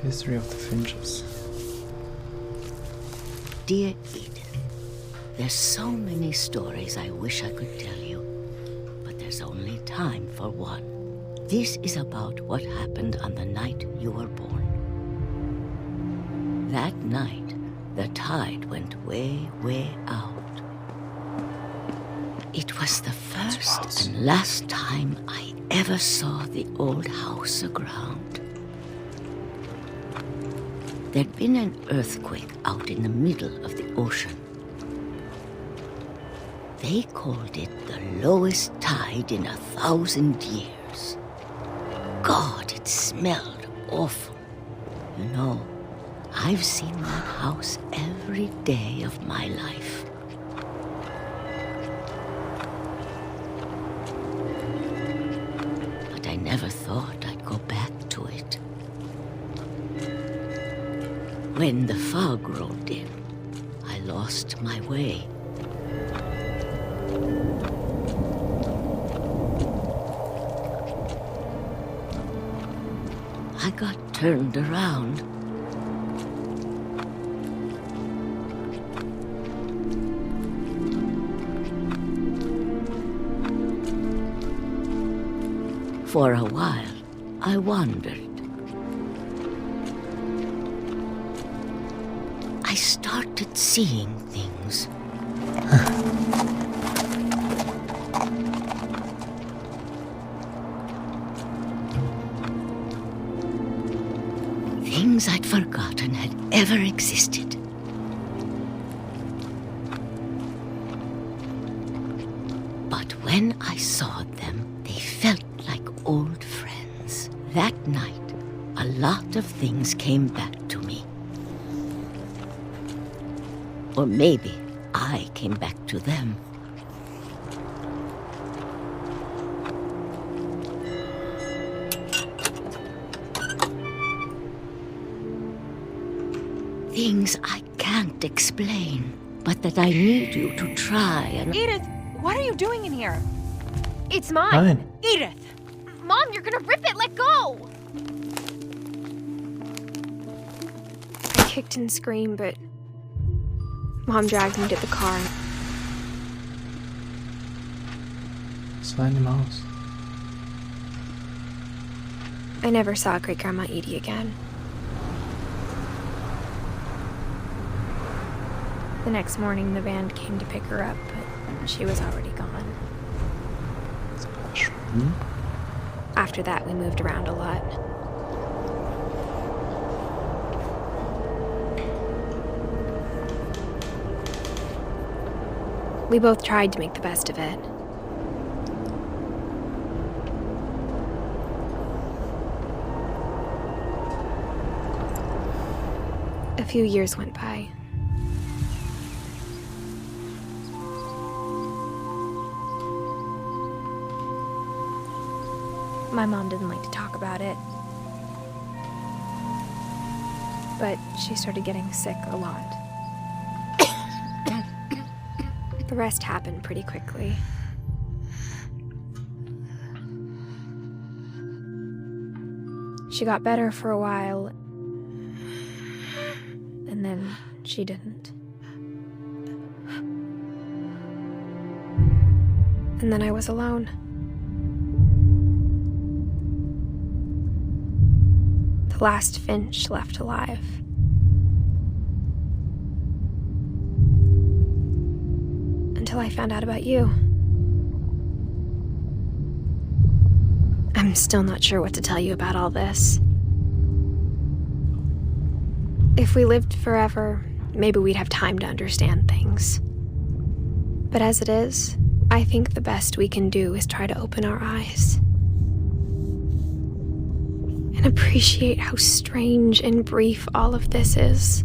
History of the Finches. Dear Edith, there's so many stories I wish I could tell you, but there's only time for one. This is about what happened on the night you were born. That night, the tide went way, way out. It was the first and last time I ever saw the old house aground. There'd been an earthquake out in the middle of the ocean. They called it the lowest tide in 1,000 years. God, it smelled awful. You know, I've seen that house every day of my life. But I never thought I'd go back to it. When the fog rolled in, I lost my way. I got turned around. For a while, I wandered. I started seeing things. Things I'd forgotten had ever existed. But when I saw them, they felt like old friends. That night, a lot of things came back to me. Or maybe I came back to them. Things I can't explain, but that I need you to try and... Edith, what are you doing in here? It's mine. Fine. Edith! Mom, you're gonna rip it. Let go. I kicked and screamed, but Mom dragged me to the car. Was war in dem Haus? I never saw Great Grandma Edie again. The next morning, the van came to pick her up, but she was already gone. After that, we moved around a lot. We both tried to make the best of it. A few years went by. My mom didn't like to talk about it, but she started getting sick a lot. The rest happened pretty quickly. She got better for a while, and then she didn't. And then I was alone. The last Finch left alive. Until I found out about you. I'm still not sure what to tell you about all this. If we lived forever, maybe we'd have time to understand things. But as it is, I think the best we can do is try to open our eyes. And appreciate how strange and brief all of this is.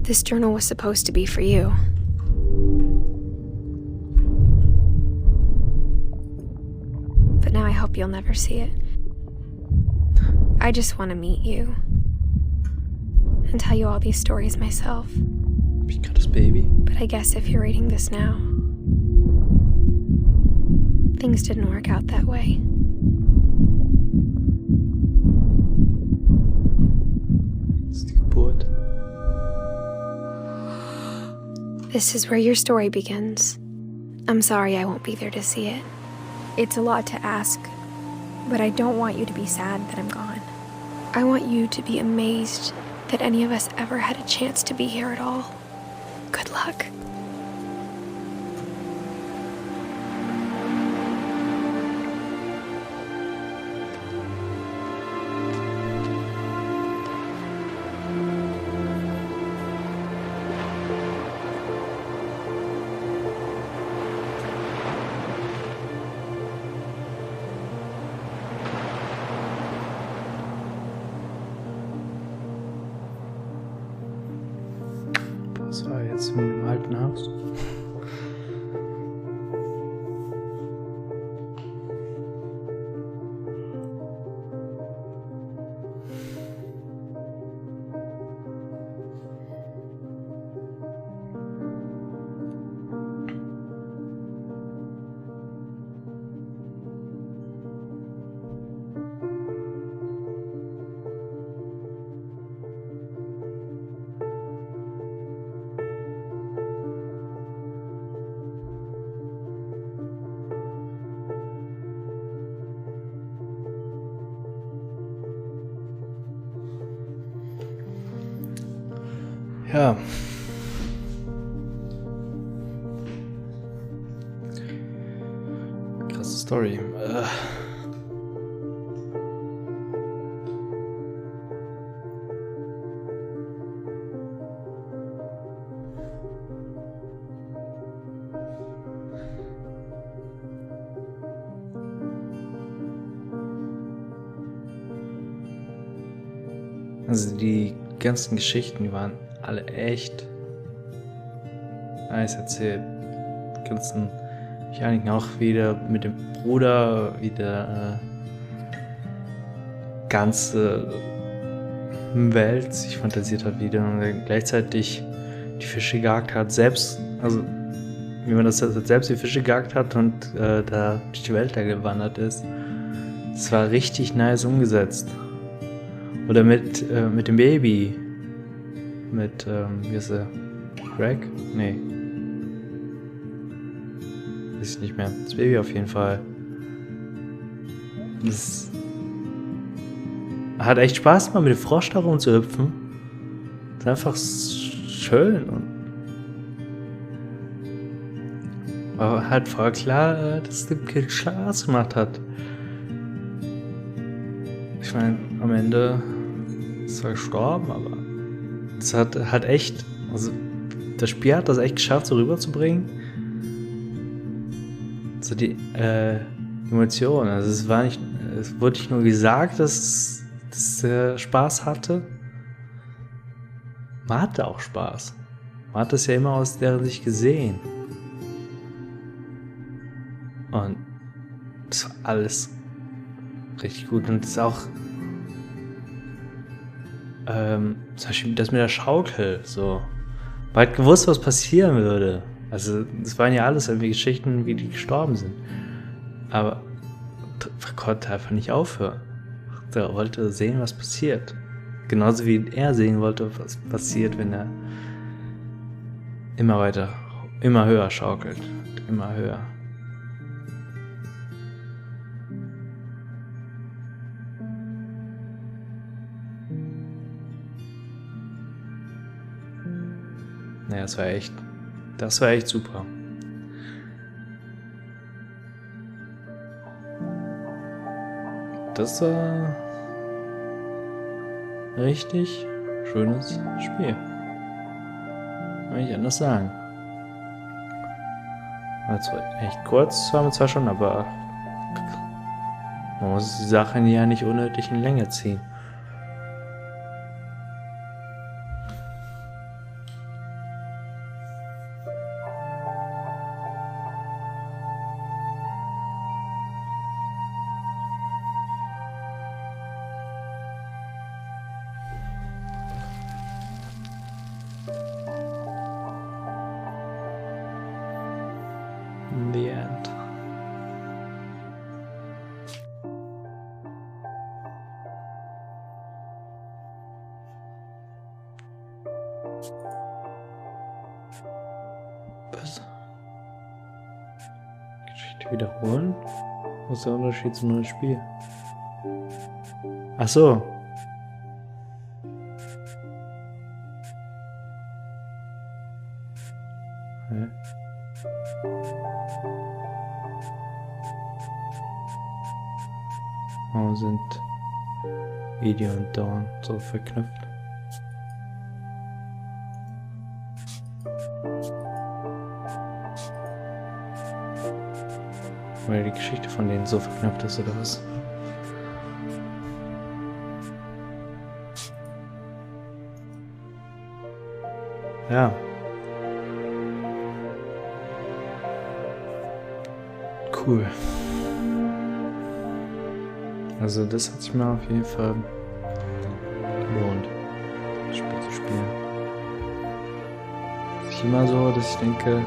This journal was supposed to be for you. But now I hope you'll never see it. I just want to meet you. And tell you all these stories myself. Because baby. But I guess if you're reading this now, things didn't work out that way. It's die Geburt. This is where your story begins. I'm sorry I won't be there to see it. It's a lot to ask, but I don't want you to be sad that I'm gone. I want you to be amazed that any of us ever had a chance to be here at all. Good luck. Was war jetzt mit dem alten Haus? Ja. Krasse Story. Also die ganzen Geschichten, die waren alle echt nice erzählt. Die ganzen Mechaniken auch wieder mit dem Bruder, wieder ganze Welt sich fantasiert hat wieder und gleichzeitig die Fische gejagt hat, selbst, also wie man das selbst die Fische gejagt hat und da durch die Welt da gewandert ist. Das war richtig nice umgesetzt. Oder mit dem Baby. Mit, wie ist er? Greg? Nee. Weiß ich nicht mehr. Das Baby auf jeden Fall. Das hat echt Spaß, mal mit dem Frosch da rumzuhüpfen. Das ist einfach schön und war halt voll klar, dass es dem Kind Spaß gemacht hat. Ich meine, am Ende ist er gestorben, aber es hat echt, also das Spiel hat das echt geschafft, so rüberzubringen. So die Emotionen. Also es wurde nicht nur gesagt, dass er Spaß hatte. Man hatte auch Spaß. Man hat es ja immer aus deren Sicht gesehen. Und das war alles richtig gut. Und das ist auch zum Beispiel das mit der Schaukel. So. Man hat gewusst, was passieren würde. Also das waren ja alles irgendwie Geschichten, wie die gestorben sind. Aber man konnte einfach nicht aufhören. Er wollte sehen, was passiert. Genauso wie er sehen wollte, was passiert, wenn er immer weiter, immer höher schaukelt. Immer höher. Naja, das war echt super. Das war ein richtig schönes Spiel. Kann ich anders sagen. War zwar echt kurz, waren wir zwar schon, aber man muss die Sachen ja nicht unnötig in Länge ziehen. The end. Was? Geschichte wiederholen? Was ist der Unterschied zum neuen Spiel? Ach so. Hä? Warum sind Video und Dawn so verknüpft? Weil die Geschichte von denen so verknüpft ist, oder was? Ja. Cool. Also das hat sich mir auf jeden Fall gelohnt, das Spiel zu spielen. Es ist nicht immer so, dass ich denke,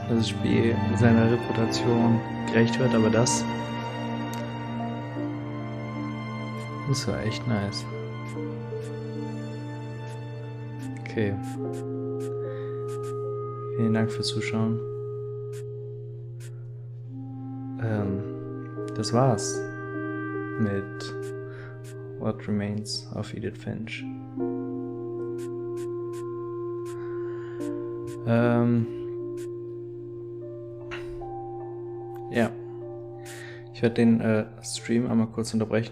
dass das Spiel seiner Reputation gerecht wird, aber das war echt nice. Okay. Vielen Dank fürs Zuschauen. Das war's mit What Remains of Edith Finch. Ja. Ich werde den Stream einmal kurz unterbrechen.